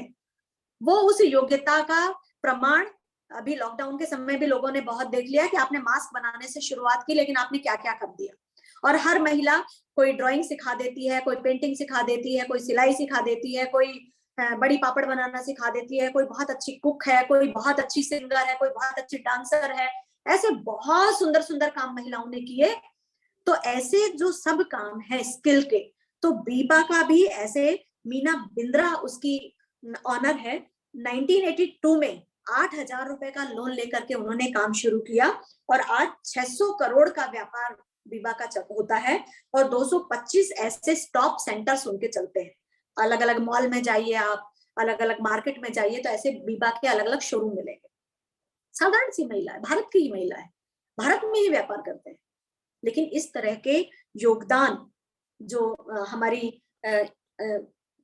वो उस योग्यता का प्रमाण अभी लॉकडाउन के समय भी लोगों ने बहुत देख लिया कि आपने मास्क बनाने से शुरुआत की, लेकिन आपने क्या क्या कर दिया। और हर महिला कोई ड्राइंग सिखा देती है, कोई पेंटिंग सिखा देती है, कोई सिलाई सिखा देती है, कोई बड़ी पापड़ बनाना सिखा देती है, कोई बहुत अच्छी कुक है, कोई बहुत अच्छी सिंगर है, कोई बहुत अच्छी डांसर है। ऐसे बहुत सुंदर सुंदर काम महिलाओं ने किए। तो ऐसे जो सब काम है स्किल के, तो बीबा का भी ऐसे, मीना बिंद्रा उसकी ऑनर है। 1982 में 8,000 रुपए का लोन लेकर के उन्होंने काम शुरू किया, और आज 600 करोड़ का व्यापार बीबा का होता है, और 225 ऐसे स्टॉप सेंटर्स उनके चलते हैं। अलग अलग मॉल में जाइए आप, अलग अलग मार्केट में जाइए, तो ऐसे बीबा के अलग अलग शोरूम मिलेंगे। साधारण सी महिला है, भारत की ही महिला है, भारत में ही व्यापार करते हैं, लेकिन इस तरह के योगदान जो हमारी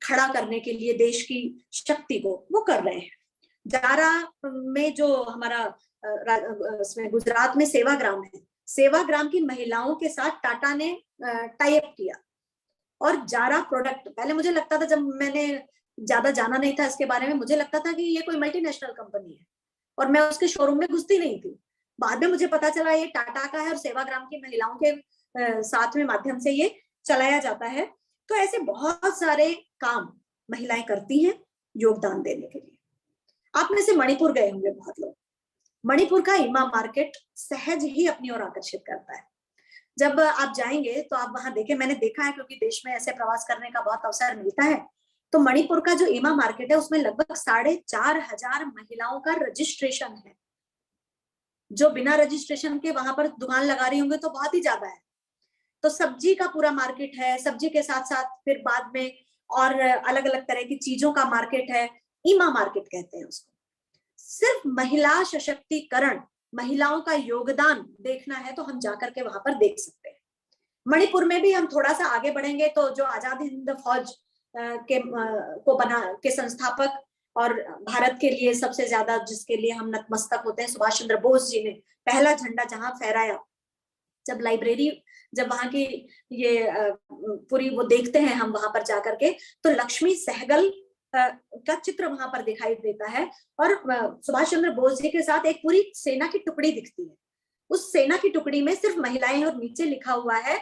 खड़ा करने के लिए देश की शक्ति को वो कर रहे हैं। जारा में जो हमारा गुजरात में सेवाग्राम है, सेवाग्राम की महिलाओं के साथ टाटा ने टाई अप किया, और जारा प्रोडक्ट, पहले मुझे लगता था, जब मैंने ज्यादा जाना नहीं था इसके बारे में, मुझे लगता था कि ये कोई मल्टीनेशनल कंपनी है, और मैं उसके शोरूम में घुसती नहीं थी। बाद में मुझे पता चला ये टाटा का है, और सेवाग्राम की महिलाओं के साथ में माध्यम से ये चलाया जाता है। तो ऐसे बहुत सारे काम महिलाएं करती हैं योगदान देने के लिए। आप में से मणिपुर गए होंगे बहुत लोग। मणिपुर का ईमा मार्केट सहज ही अपनी ओर आकर्षित करता है। जब आप जाएंगे तो आप वहां देखें, मैंने देखा है क्योंकि देश में ऐसे प्रवास करने का बहुत अवसर मिलता है, तो मणिपुर का जो ईमा मार्केट है उसमें लगभग 4,500 महिलाओं का रजिस्ट्रेशन है। जो बिना रजिस्ट्रेशन के वहां पर दुकान लगा रही होंगे तो बहुत ही ज्यादा है। तो सब्जी का पूरा मार्केट है, सब्जी के साथ साथ फिर बाद में और अलग अलग तरह की चीजों का मार्केट है, ईमा मार्केट कहते हैं उसको। सिर्फ महिला सशक्तिकरण, महिलाओं का योगदान देखना है तो हम जाकर के वहां पर देख सकते हैं। मणिपुर में भी हम थोड़ा सा आगे बढ़ेंगे तो जो आजाद हिंद फौज के संस्थापक और भारत के लिए सबसे ज्यादा जिसके लिए हम नतमस्तक होते हैं, सुभाष चंद्र बोस जी ने पहला झंडा जहां फहराया, जब लाइब्रेरी, जब वहां की ये पूरी वो देखते हैं हम वहां पर जाकर के, तो लक्ष्मी सहगल का चित्र वहां पर दिखाई देता है, और सुभाष चंद्र बोस जी के साथ एक पूरी सेना की टुकड़ी दिखती है। उस सेना की टुकड़ी में सिर्फ महिलाएं, और नीचे लिखा हुआ है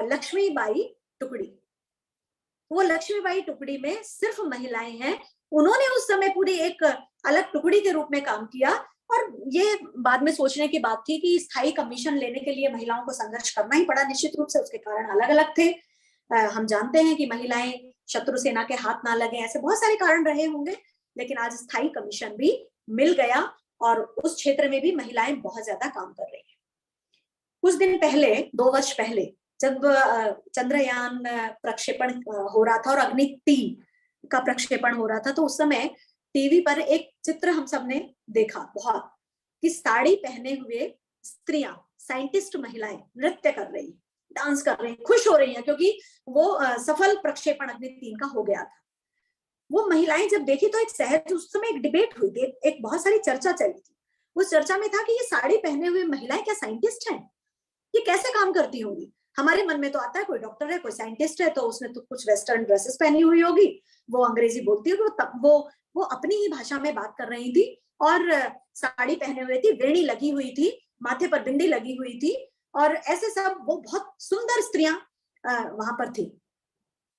लक्ष्मीबाई टुकड़ी। वो लक्ष्मीबाई टुकड़ी में सिर्फ महिलाएं हैं। उन्होंने उस समय पूरी एक अलग टुकड़ी के रूप में काम किया, और ये बाद में सोचने की बात थी कि स्थायी कमीशन लेने के लिए महिलाओं को संघर्ष करना ही पड़ा। निश्चित रूप से उसके कारण अलग अलग थे, हम जानते हैं कि महिलाएं शत्रु सेना के हाथ ना लगे, ऐसे बहुत सारे कारण रहे होंगे, लेकिन आज स्थायी कमीशन भी मिल गया और उस क्षेत्र में भी महिलाएं बहुत ज्यादा काम कर रही हैं। कुछ दिन पहले, 2 वर्ष पहले, जब चंद्रयान प्रक्षेपण हो रहा था और अग्नि 3 का प्रक्षेपण हो रहा था, तो उस समय टीवी पर एक चित्र हम सबने देखा बहुत, कि साड़ी पहने हुए स्त्रियां, साइंटिस्ट महिलाएं नृत्य कर रही, डांस कर रही, खुश हो रही हैं, क्योंकि वो सफल प्रक्षेपण अग्नि 3 का हो गया था। वो महिलाएं जब देखी तो एक सहज, उस समय एक डिबेट हुई थी, एक बहुत सारी चर्चा चली थी। उस चर्चा में था कि ये साड़ी पहने हुए महिलाएं क्या साइंटिस्ट हैं? ये कैसे काम करती होंगी? हमारे मन में तो आता है कोई डॉक्टर है, कोई साइंटिस्ट है, तो उसने तो कुछ वेस्टर्न ड्रेसेस पहनी हुई होगी, वो अंग्रेजी बोलती होगी, वो अपनी ही भाषा में बात कर रही थी और साड़ी पहने हुए थी, वेणी लगी हुई थी, माथे पर बिंदी लगी हुई थी, और ऐसे सब वो बहुत सुंदर स्त्रियां वहां पर थी।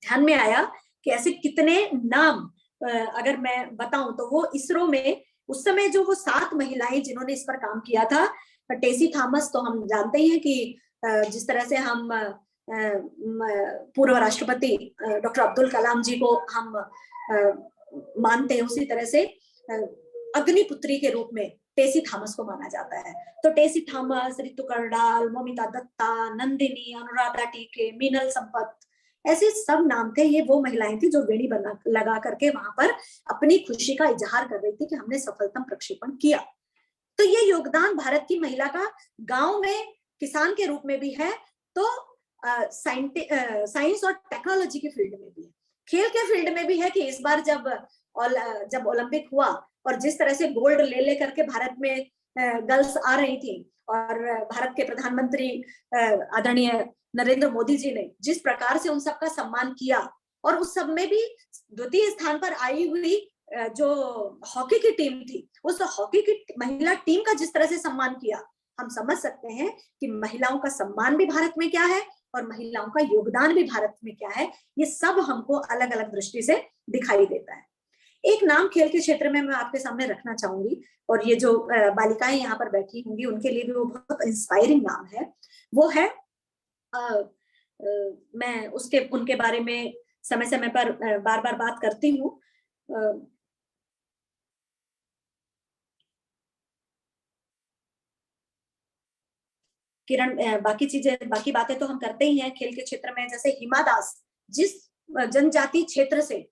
ध्यान में आया कि ऐसे कितने नाम अगर मैं बताऊं तो वो इसरो में उस समय जो वो 7 महिलाएं जिन्होंने इस पर काम किया था, टेसी थॉमस तो हम जानते ही हैं कि जिस तरह से हम पूर्व राष्ट्रपति डॉक्टर अब्दुल कलाम जी को हम मानते हैं, उसी तरह से अग्निपुत्री के रूप में टेसी थॉमस को माना जाता है। तो टेसी थॉमस, रितु करडाल, मोमिता दत्ता, नंदिनी, अनुराधा टीके, मीनल संपत, ऐसे सब नाम थे। ये वो महिलाएं थी जो वेणी बना लगा करके वहां पर अपनी खुशी का इजहार कर रही थी कि हमने सफलतम प्रक्षेपण किया। तो ये योगदान भारत की महिला का गांव में किसान के रूप में भी है, तो साइंस और टेक्नोलॉजी की फील्ड में भी है, खेल के फील्ड में भी है कि इस बार जब ओलंपिक हुआ और जिस तरह से गोल्ड ले करके भारत में गर्ल्स आ रही थी, और भारत के प्रधानमंत्री आदरणीय नरेंद्र मोदी जी ने जिस प्रकार से उन सबका सम्मान किया, और उस सब में भी द्वितीय स्थान पर आई हुई जो हॉकी की टीम थी, उस हॉकी की महिला टीम का जिस तरह से सम्मान किया, हम समझ सकते हैं कि महिलाओं का सम्मान भी भारत में क्या है और महिलाओं का योगदान भी भारत में क्या है। ये सब हमको अलग अलग दृष्टि से दिखाई देता है। एक नाम खेल के क्षेत्र में मैं आपके सामने रखना चाहूंगी, और ये जो बालिकाएं यहाँ पर बैठी होंगी उनके लिए भी वो बहुत इंस्पायरिंग नाम है। वो है मैं उनके बारे में समय समय पर बार बार बात करती हूँ। किरण, बाकी बातें तो हम करते ही हैं खेल के क्षेत्र में। जैसे हिमा दास जिस जनजाति क्षेत्र से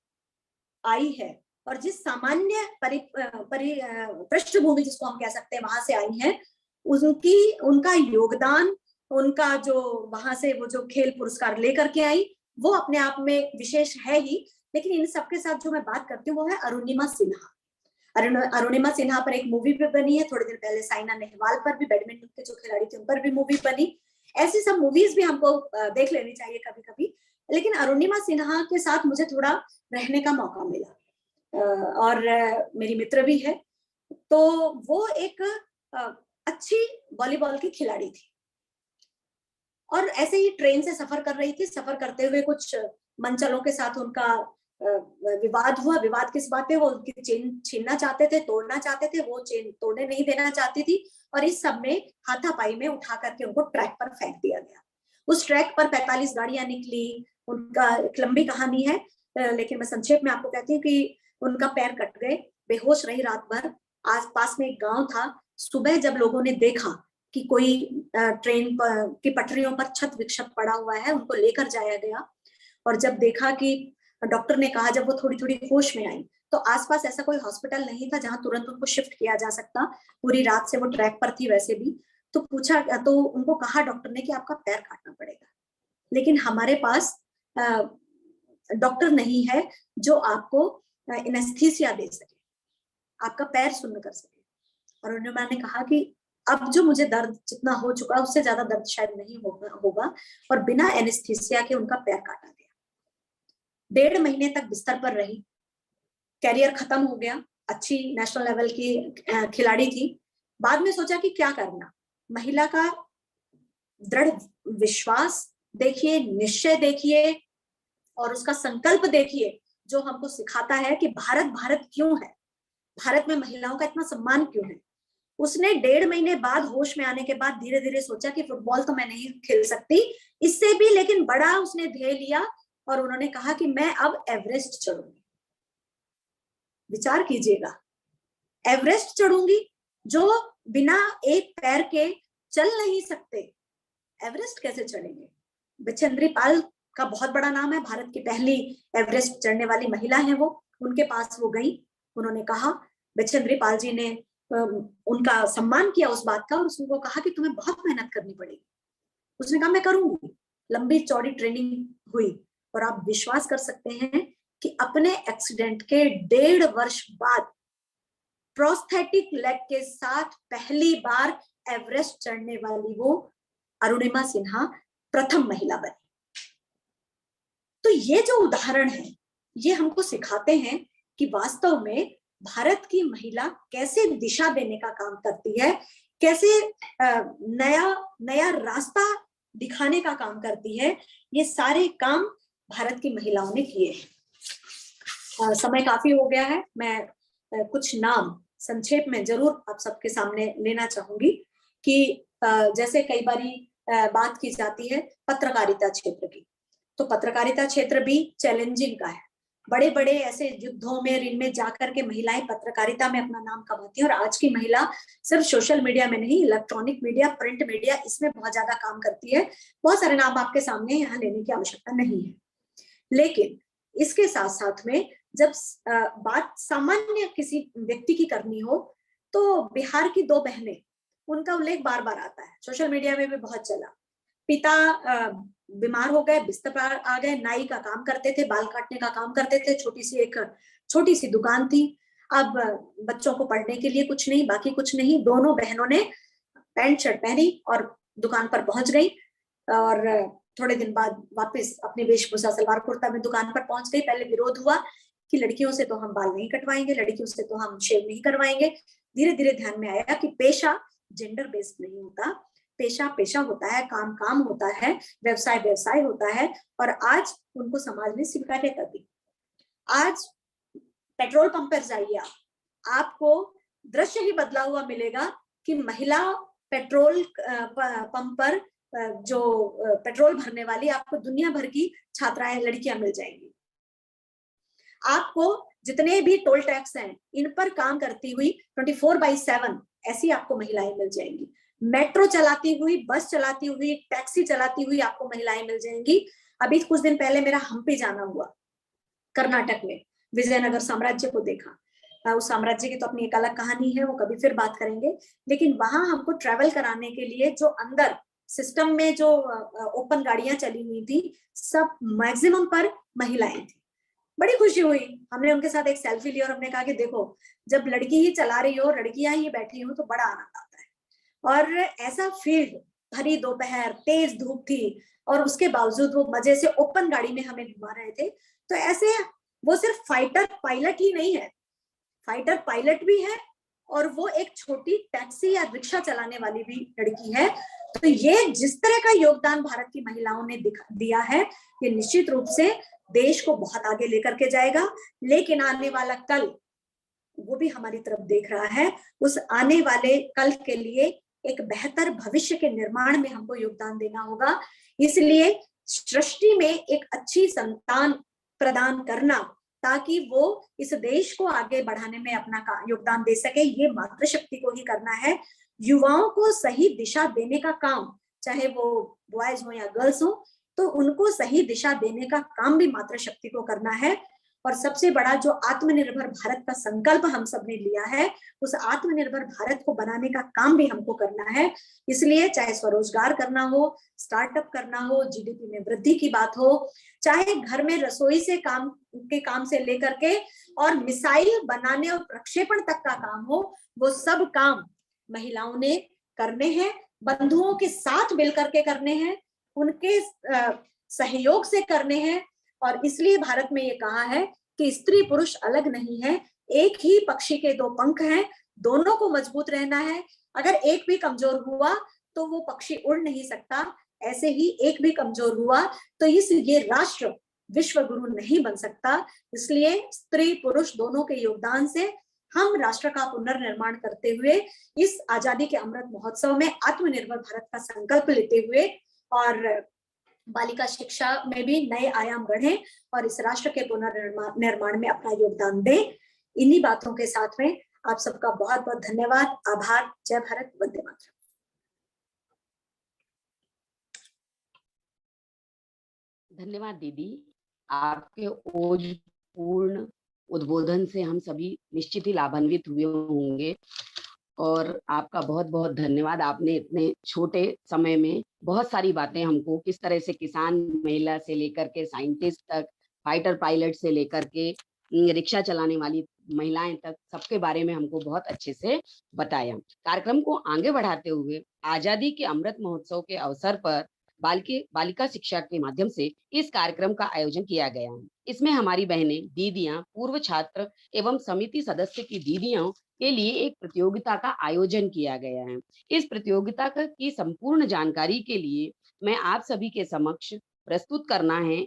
आई है और जिस सामान्य पृष्ठभूमि जिसको हम कह सकते हैं वहां से आई है, उनका योगदान, उनका जो वहां से वो जो खेल पुरस्कार लेकर के आई, वो अपने आप में विशेष है ही। लेकिन इन सबके साथ जो मैं बात करती हूँ वो है अरुणिमा सिन्हा। अरुणिमा सिन्हा पर एक मूवी भी बनी है, थोड़े दिन पहले साइना नेहवाल पर भी, बैडमिंटन के जो खिलाड़ी थे उन पर भी मूवी बनी। ऐसी सब मूवीज भी हमको देख लेनी चाहिए कभी कभी। लेकिन अरुणिमा सिन्हा के साथ मुझे थोड़ा रहने का मौका मिला, और मेरी मित्र भी है, तो वो एक अच्छी वॉलीबॉल की खिलाड़ी थी, और ऐसे ही ट्रेन से सफर कर रही थी। सफर करते हुए कुछ मंचलों के साथ उनका विवाद हुआ। विवाद किस बात पे? वो उनकी चेन छीनना चाहते थे, तोड़ना चाहते थे, वो चेन तोड़ने नहीं देना चाहती थी, और इस सब में हाथापाई में उठा करके उनको ट्रैक पर फेंक दिया गया। उस ट्रैक पर 45 गाड़ियां निकली। उनका एक लंबी कहानी है, लेकिन मैं संक्षेप में आपको कहती हूँ कि उनका पैर कट गए, बेहोश रही रात भर। आस पास में एक गांव था। सुबह जब लोगों ने देखा कि कोई ट्रेन की पटरियों पर क्षत विक्षत पड़ा हुआ है, उनको लेकर जाया गया, और जब देखा कि डॉक्टर ने कहा, जब वो थोड़ी थोड़ी होश में आई, तो आसपास ऐसा कोई हॉस्पिटल नहीं था जहां तुरंत उनको शिफ्ट किया जा सकता। पूरी रात से वो ट्रैक पर थी वैसे भी। तो पूछा, तो उनको कहा डॉक्टर ने कि आपका पैर काटना पड़ेगा, लेकिन हमारे पास डॉक्टर नहीं है जो आपको एनेस्थीसिया दे सके, आपका पैर सुन्न कर सके। और उन्होंने कहा कि अब जो मुझे दर्द जितना हो चुका उससे ज्यादा दर्द शायद नहीं होगा, और बिना एनेस्थीसिया के उनका पैर काटा गया। 1.5 महीने तक बिस्तर पर रही। कैरियर खत्म हो गया। अच्छी नेशनल लेवल की खिलाड़ी थी। बाद में सोचा कि क्या करना। महिला का दृढ़ विश्वास देखिए, निश्चय देखिए, और उसका संकल्प देखिए, जो हमको सिखाता है कि भारत भारत क्यों है, भारत में महिलाओं का इतना सम्मान क्यों है। उसने 1.5 महीने बाद होश में आने के बाद धीरे धीरे सोचा कि फुटबॉल तो मैं नहीं खेल सकती, इससे भी लेकिन बड़ा उसने ध्येय लिया और उन्होंने कहा कि मैं अब एवरेस्ट चढ़ूंगी। विचार कीजिएगा, एवरेस्ट चढ़ूंगी, जो बिना एक पैर के चल नहीं सकते, एवरेस्ट कैसे चढ़ेंगे? बचेंद्री पाल का बहुत बड़ा नाम है, भारत की पहली एवरेस्ट चढ़ने वाली महिला है वो। उनके पास वो गई, उन्होंने कहा, बचेंद्री पाल जी ने उनका सम्मान किया उस बात का और उसको कहा कि तुम्हें बहुत मेहनत करनी पड़ेगी। उसने कहा मैं करूंगी। लंबी चौड़ी ट्रेनिंग हुई और आप विश्वास कर सकते हैं कि अपने एक्सीडेंट के 1.5 वर्ष बाद प्रोस्थेटिक लेग के साथ पहली बार एवरेस्ट चढ़ने वाली वो अरुणिमा सिन्हा प्रथम महिला बनी। तो ये जो उदाहरण है, ये हमको सिखाते हैं कि वास्तव में भारत की महिला कैसे दिशा देने का काम करती है, कैसे नया रास्ता दिखाने का काम करती है। ये सारे काम भारत की महिलाओं ने किए हैं। समय काफी हो गया है, मैं कुछ नाम संक्षेप में जरूर आप सबके सामने लेना चाहूंगी कि जैसे कई बारी बात की जाती है पत्रकारिता क्षेत्र की, तो पत्रकारिता क्षेत्र भी चैलेंजिंग का है। बड़े बड़े ऐसे युद्धों में, ऋण में जाकर के महिलाएं पत्रकारिता में अपना नाम कमाती हैं और आज की महिला सिर्फ सोशल मीडिया में नहीं, इलेक्ट्रॉनिक मीडिया, प्रिंट मीडिया, इसमें बहुत ज्यादा काम करती है। बहुत सारे नाम आपके सामने यहाँ लेने की आवश्यकता नहीं है, लेकिन इसके साथ साथ में जब बात सामान्य किसी व्यक्ति की करनी हो तो बिहार की 2 बहनें, उनका उल्लेख बार बार आता है, सोशल मीडिया में भी बहुत चला। पिता बीमार हो गए, बिस्तर पर आ गए, नाई का काम करते थे, बाल काटने का काम करते थे, छोटी सी दुकान थी। अब बच्चों को पढ़ने के लिए कुछ नहीं, बाकी कुछ नहीं। दोनों बहनों ने पैंट शर्ट पहनी और दुकान पर पहुंच गई और थोड़े दिन बाद वापस अपनी वेशभूषा सलवार कुर्ता में दुकान पर पहुंच गई। पहले विरोध हुआ कि लड़कियों से तो हम बाल नहीं कटवाएंगे, लड़कियों से तो हम शेव नहीं करवाएंगे। धीरे धीरे ध्यान में आया कि पेशा जेंडर बेस्ड नहीं होता, पेशा पेशा होता है, काम काम होता है, व्यवसाय व्यवसाय होता है। और आज उनको समाज ने स्वीकार्यता दी। आज पेट्रोल पंप पर जाइए, आपको दृश्य ही बदला हुआ मिलेगा कि महिला पेट्रोल पंप पर जो पेट्रोल भरने वाली आपको दुनिया भर की छात्राएं, लड़कियां मिल जाएंगी। आपको जितने भी टोल टैक्स हैं, इन पर काम करती हुई 24/7 ऐसी आपको महिलाएं मिल जाएंगी। मेट्रो चलाती हुई, बस चलाती हुई, टैक्सी चलाती हुई आपको महिलाएं मिल जाएंगी। अभी कुछ दिन पहले मेरा हम्पी जाना हुआ, कर्नाटक में विजयनगर साम्राज्य को देखा। उस साम्राज्य की तो अपनी एक अलग कहानी है, वो कभी फिर बात करेंगे। लेकिन वहां हमको ट्रेवल कराने के लिए जो अंदर सिस्टम में जो ओपन गाड़ियां चली हुई थी, सब मैक्सिमम पर महिलाएं थी। बड़ी खुशी हुई, हमने उनके साथ एक सेल्फी ली और हमने कहा कि देखो, जब लड़की ही चला रही हो, लड़कियां ही बैठी हो, तो बड़ा आनंद आता है। और ऐसा फील्ड, भरी दोपहर, तेज धूप थी और उसके बावजूद वो मजे से ओपन गाड़ी में हमें घुमा रहे थे। तो ऐसे वो सिर्फ फाइटर पायलट ही नहीं है, फाइटर पायलट भी है और वो एक छोटी टैक्सी या रिक्शा चलाने वाली भी लड़की है। तो ये जिस तरह का योगदान भारत की महिलाओं ने दिया है, ये निश्चित रूप से देश को बहुत आगे लेकर के जाएगा। लेकिन आने वाला कल वो भी हमारी तरफ देख रहा है। उस आने वाले कल के लिए एक बेहतर भविष्य के निर्माण में हमको योगदान देना होगा। इसलिए सृष्टि में एक अच्छी संतान प्रदान करना, ताकि वो इस देश को आगे बढ़ाने में अपना योगदान दे सके, ये मातृशक्ति को ही करना है। युवाओं को सही दिशा देने का काम, चाहे वो बॉयज हो या गर्ल्स हो, तो उनको सही दिशा देने का काम भी मातृशक्ति को करना है। और सबसे बड़ा जो आत्मनिर्भर भारत का संकल्प हम सब ने लिया है, उस आत्मनिर्भर भारत को बनाने का काम भी हमको करना है। इसलिए चाहे स्वरोजगार करना हो, स्टार्टअप करना हो, जीडीपी में वृद्धि की बात हो, चाहे घर में रसोई से काम से लेकर के और मिसाइल बनाने और प्रक्षेपण तक का काम हो, वो सब काम महिलाओं ने करने हैं, बंधुओं के साथ मिलकर के करने हैं, उनके सहयोग से करने हैं। और इसलिए भारत में ये कहा है कि स्त्री पुरुष अलग नहीं है, एक ही पक्षी के 2 पंख हैं, दोनों को मजबूत रहना है। अगर एक भी कमजोर हुआ तो वो पक्षी उड़ नहीं सकता, ऐसे ही एक भी कमजोर हुआ तो ये राष्ट्र विश्व गुरु नहीं बन सकता। इसलिए स्त्री पुरुष दोनों के योगदान से हम राष्ट्र का पुनर्निर्माण करते हुए इस आजादी के अमृत महोत्सव में आत्मनिर्भर भारत का संकल्प लेते हुए और बालिका शिक्षा में भी नए आयाम बढ़े और इस राष्ट्र के पुनर्निर्माण में अपना योगदान दें। इन्हीं बातों के साथ में आप सबका बहुत बहुत धन्यवाद, आभार। जय भारत, वंदे मातरम। धन्यवाद दीदी, आपके ओजपूर्ण उद्बोधन से हम सभी निश्चित ही लाभान्वित हुए होंगे और आपका बहुत बहुत धन्यवाद। आपने इतने छोटे समय में बहुत सारी बातें हमको, किस तरह से किसान महिला से लेकर के साइंटिस्ट तक, फाइटर पायलट से लेकर के रिक्शा चलाने वाली महिलाएं तक, सबके बारे में हमको बहुत अच्छे से बताया। कार्यक्रम को आगे बढ़ाते हुए आजादी के अमृत महोत्सव के अवसर पर बालिका शिक्षा के माध्यम से इस कार्यक्रम का आयोजन किया गया है। इसमें हमारी बहनें, दीदियां, पूर्व छात्र एवं समिति सदस्य की दीदियों के लिए एक प्रतियोगिता का आयोजन किया गया है। इस प्रतियोगिता की संपूर्ण जानकारी के लिए मैं आप सभी के समक्ष प्रस्तुत करना है।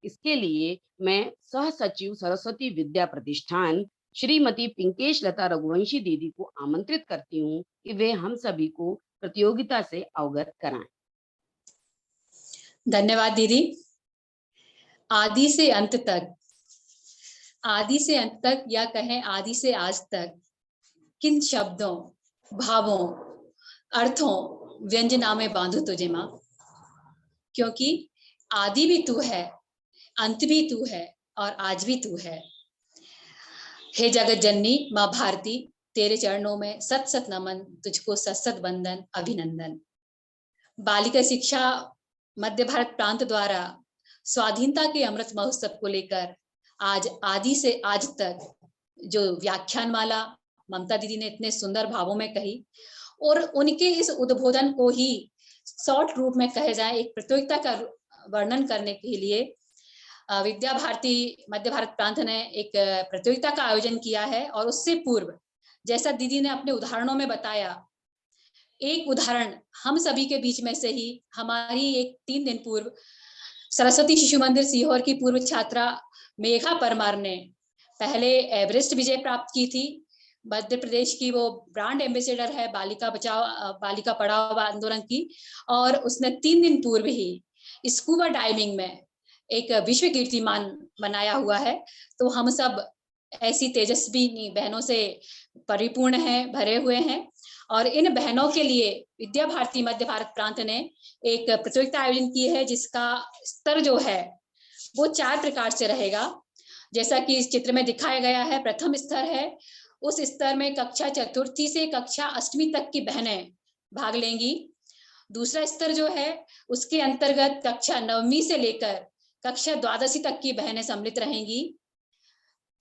इसके लिए मैं सह सचिव सरस्वती विद्या प्रतिष्ठान श्रीमती पिंकेश लता रघुवंशी दीदी को आमंत्रित करती हूँ कि वे हम सभी को प्रतियोगिता से अवगत कराएं। धन्यवाद दीदी। आदि से अंत तक या कहें आदि से आज तक किन शब्दों, भावों, अर्थों, व्यंजना में बांधू तुझे माँ, क्योंकि आदि भी तू है, अंत भी तू है और आज भी तू है। हे जगत जननी माँ भारती, तेरे चरणों में सत सत नमन, तुझको सत सत वंदन, अभिनंदन। बालिका शिक्षा मध्य भारत प्रांत द्वारा स्वाधीनता के अमृत महोत्सव को लेकर आज आदि से आज तक जो व्याख्यान माला ममता दीदी ने इतने सुंदर भावों में कही और उनके इस उद्बोधन को ही शॉर्ट रूप में कहे जाए, एक प्रतियोगिता का वर्णन करने के लिए विद्या भारती मध्य भारत प्रांत ने एक प्रतियोगिता का आयोजन किया है। और उससे पूर्व जैसा दीदी ने अपने उदाहरणों में बताया, एक उदाहरण हम सभी के बीच में से ही हमारी एक 3 दिन पूर्व सरस्वती शिशु मंदिर सीहोर की पूर्व छात्रा मेघा परमार ने पहले एवरेस्ट विजय प्राप्त की थी। मध्य प्रदेश की वो ब्रांड एम्बेसडर है बालिका बचाओ बालिका पढ़ाओ आंदोलन की, और उसने 3 दिन पूर्व ही स्कूबा डाइविंग में एक विश्व कीर्तिमान बनाया हुआ है। तो हम सब ऐसी तेजस्वी बहनों से परिपूर्ण हैं, भरे हुए हैं। और इन बहनों के लिए विद्या भारती मध्य भारत प्रांत ने एक प्रतियोगिता आयोजन की है, जिसका स्तर जो है वो 4 प्रकार से रहेगा। जैसा कि इस चित्र में दिखाया गया है, प्रथम स्तर है, उस स्तर में कक्षा 4 से कक्षा 8 तक की बहनें भाग लेंगी। दूसरा स्तर जो है उसके अंतर्गत कक्षा 9 से लेकर कक्षा 12 तक की बहनें सम्मिलित रहेंगी।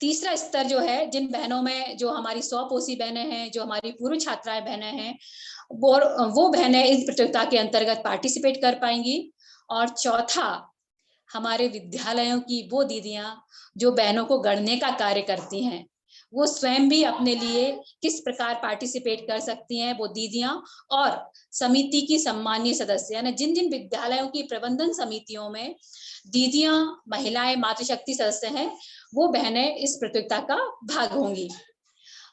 तीसरा स्तर जो है, जिन बहनों में जो हमारी 100 पोसी बहनें हैं, जो हमारी पूर्व छात्राएं बहनें हैं, वो बहनें इस प्रतियोगिता के अंतर्गत पार्टिसिपेट कर पाएंगी। और चौथा, हमारे विद्यालयों की वो दीदियां जो बहनों को गढ़ने का कार्य करती हैं, वो स्वयं भी अपने लिए किस प्रकार पार्टिसिपेट कर सकती हैं, वो दीदियां और समिति की सम्मानीय सदस्य, यानी जिन जिन विद्यालयों की प्रबंधन समितियों में दीदियां, महिलाएं, मातृशक्ति सदस्य हैं, वो बहनें इस प्रतियोगिता का भाग होंगी।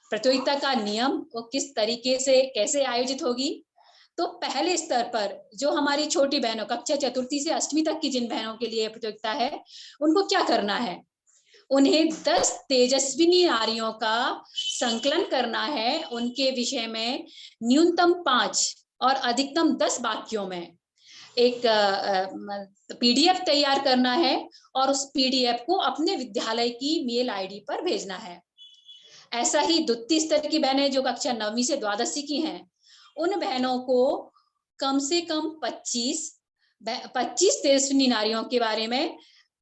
प्रतियोगिता का नियम वो किस तरीके से कैसे आयोजित होगी, तो पहले स्तर पर जो हमारी छोटी बहनों कक्षा 4 से 8 तक की जिन बहनों के लिए प्रतियोगिता है, उनको क्या करना है, उन्हें 10 तेजस्विनी नारियों का संकलन करना है। उनके विषय में न्यूनतम 5 और अधिकतम 10 वाक्यों में एक पीडीएफ तैयार करना है और उस पीडीएफ को अपने विद्यालय की मेल आईडी पर भेजना है। ऐसा ही द्वितीय स्तर की बहनें जो कक्षा 9 से 12 की हैं, उन बहनों को कम से कम 25 तेजस्विनी नारियों के बारे में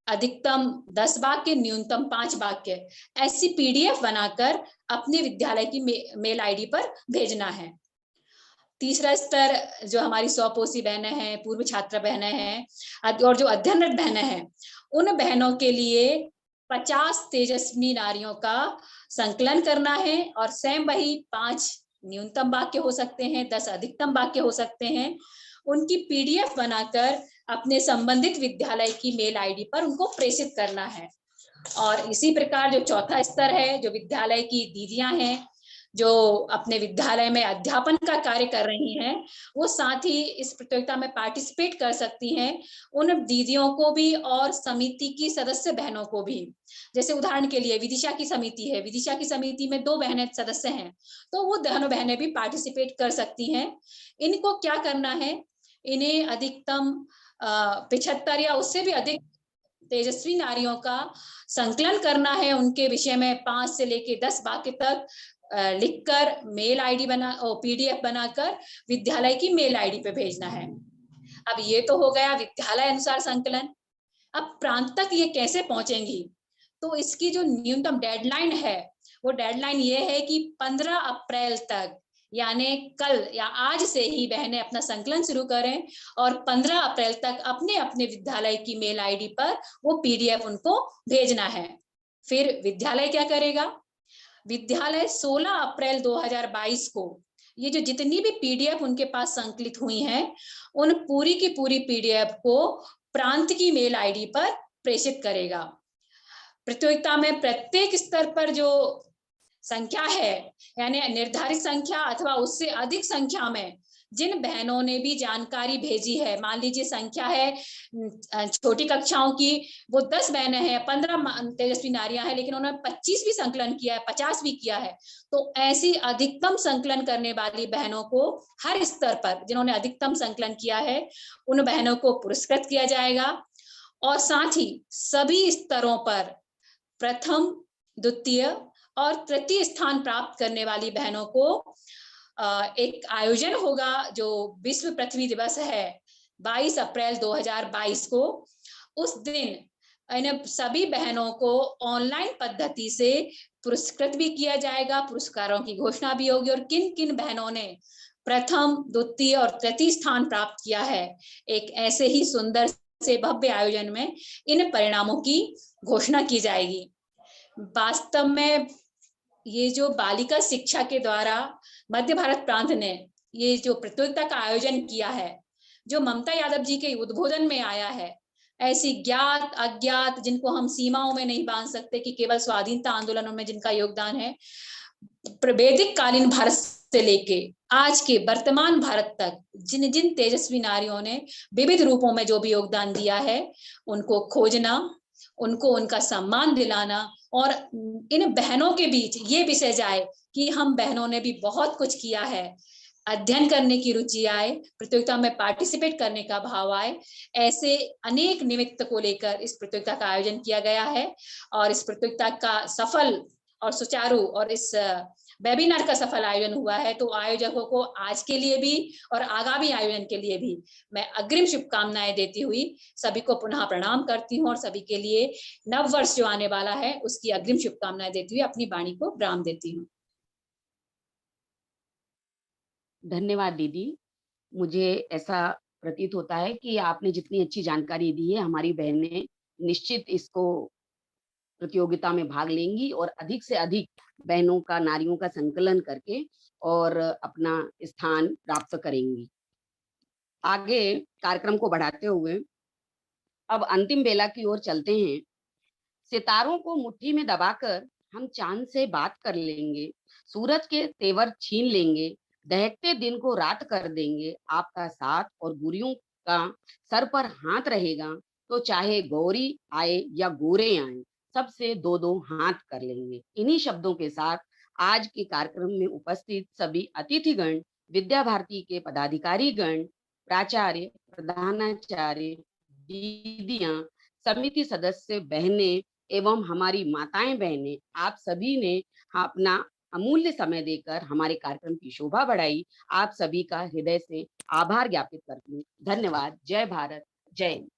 अधिकतम 10 वाक्य, न्यूनतम 5 वाक्य ऐसी पीडीएफ बनाकर अपने विद्यालय की मेल आईडी पर भेजना है। तीसरा स्तर जो हमारी 100 पोसी बहनें हैं, पूर्व छात्रा बहनें हैं और जो अध्ययनरत बहनें हैं, उन बहनों के लिए 50 तेजस्वी नारियों का संकलन करना है और स्वयं वही 5 न्यूनतम वाक्य हो सकते हैं, 10 अधिकतम वाक्य हो सकते हैं, उनकी पीडीएफ बनाकर अपने संबंधित विद्यालय की मेल आईडी पर उनको प्रेषित करना है। और इसी प्रकार जो चौथा स्तर है, जो विद्यालय की दीदियां हैं जो अपने विद्यालय में अध्यापन का कार्य कर रही हैं, वो साथ ही इस प्रतियोगिता में पार्टिसिपेट कर सकती हैं। उन दीदियों को भी और समिति की सदस्य बहनों को भी, जैसे उदाहरण के लिए विदिशा की समिति है, विदिशा की समिति में 2 बहनें सदस्य हैं, तो वो दोनों बहनें भी पार्टिसिपेट कर सकती हैं। इनको क्या करना है, इन्हें अधिकतम 75 या उससे भी अधिक तेजस्वी नारियों का संकलन करना है। उनके विषय में 5 से लेके 10 वाक्य तक लिखकर मेल आईडी बना पीडीएफ बनाकर विद्यालय की मेल आईडी पे भेजना है। अब ये तो हो गया विद्यालय अनुसार संकलन। अब प्रांत तक ये कैसे पहुंचेंगी, तो इसकी जो न्यूनतम डेडलाइन है, वो डेडलाइन ये है कि 15 अप्रैल तक, यानी कल या आज से ही बहनें अपना संकलन शुरू करें और 15 अप्रैल तक अपने अपने विद्यालय की मेल आईडी पर वो पीडीएफ उनको भेजना है। फिर विद्यालय क्या करेगा, विद्यालय 16 अप्रैल 2022 को ये जो जितनी भी पीडीएफ उनके पास संकलित हुई हैं, उन पूरी की पूरी पीडीएफ को प्रांत की मेल आईडी पर प्रेषित करेगा। प्रतियोगिता में प्रत्येक स्तर पर जो संख्या है, यानी निर्धारित संख्या अथवा उससे अधिक संख्या में जिन बहनों ने भी जानकारी भेजी है, मान लीजिए संख्या है छोटी कक्षाओं की वो 10 बहनें हैं, 15 तेजस्वी नारियां हैं, लेकिन उन्होंने 25 भी संकलन किया है, 50 भी किया है, तो ऐसी अधिकतम संकलन करने वाली बहनों को हर स्तर पर जिन्होंने अधिकतम संकलन किया है उन बहनों को पुरस्कृत किया जाएगा। और साथ ही सभी स्तरों पर प्रथम, द्वितीय और तृतीय स्थान प्राप्त करने वाली बहनों को एक आयोजन होगा जो विश्व पृथ्वी दिवस है 22 अप्रैल 2022 को। उस दिन इन सभी बहनों को ऑनलाइन पद्धति से पुरस्कृत भी किया जाएगा, पुरस्कारों की घोषणा भी होगी और किन किन बहनों ने प्रथम, द्वितीय और तृतीय स्थान प्राप्त किया है, एक ऐसे ही सुंदर से भव्य आयोजन में इन परिणामों की घोषणा की जाएगी। वास्तव में ये जो बालिका शिक्षा के द्वारा मध्य भारत प्रांत ने ये जो प्रतियोगिता का आयोजन किया है, जो ममता यादव जी के उद्बोधन में आया है, ऐसी ज्ञात अज्ञात जिनको हम सीमाओं में नहीं बांध सकते कि केवल स्वाधीनता आंदोलनों में जिनका योगदान है, वैदिक कालीन भारत से लेके आज के वर्तमान भारत तक जिन जिन तेजस्वी नारियों ने विविध रूपों में जो भी योगदान दिया है, उनको खोजना, उनको उनका सम्मान दिलाना और इन बहनों के बीच ये विषय जाए कि हम बहनों ने भी बहुत कुछ किया है, अध्ययन करने की रुचि आए, प्रतियोगिता में पार्टिसिपेट करने का भाव आए। ऐसे अनेक निमित्त को लेकर इस प्रतियोगिता का आयोजन किया गया है और इस प्रतियोगिता का सफल और सुचारू और इस वेबिनार का सफल आयोजन हुआ है। तो आयोजकों को आज के लिए भी और आगामी आयोजन के लिए भी मैं अग्रिम शुभकामनाएं देती हुई सभी को पुनः प्रणाम करती हूँ और सभी के लिए नव वर्ष जो आने वाला है उसकी अग्रिम शुभकामनाएं देती हुई अपनी वाणी को विराम देती हूँ। धन्यवाद दीदी। मुझे ऐसा प्रतीत होता है कि आपने जितनी अच्छी जानकारी दी है, हमारी बहनें निश्चित इसको प्रतियोगिता में भाग लेंगी और अधिक से अधिक बहनों का, नारियों का संकलन करके और अपना स्थान प्राप्त करेंगी। आगे कार्यक्रम को बढ़ाते हुए अब अंतिम बेला की ओर चलते हैं। सितारों को मुट्ठी में दबाकर हम चांद से बात कर लेंगे, सूरज के तेवर छीन लेंगे, दहकते दिन को रात कर देंगे। आपका साथ और गुरियों का सर पर हाथ रहेगा, तो चाहे गौरी आए या गोरे आए, सबसे दो दो हाथ कर लेंगे। इन्हीं शब्दों के साथ आज के कार्यक्रम में उपस्थित सभी अतिथिगण, विद्या भारती के पदाधिकारी गण, प्राचार्य, प्रधानाचार्य, दीदियां, समिति सदस्य बहनें एवं हमारी माताएं बहनें, आप सभी ने अपना अमूल्य समय देकर हमारे कार्यक्रम की शोभा बढ़ाई। आप सभी का हृदय से आभार ज्ञापित करती हूँ। धन्यवाद। जय भारत, जय हिंद।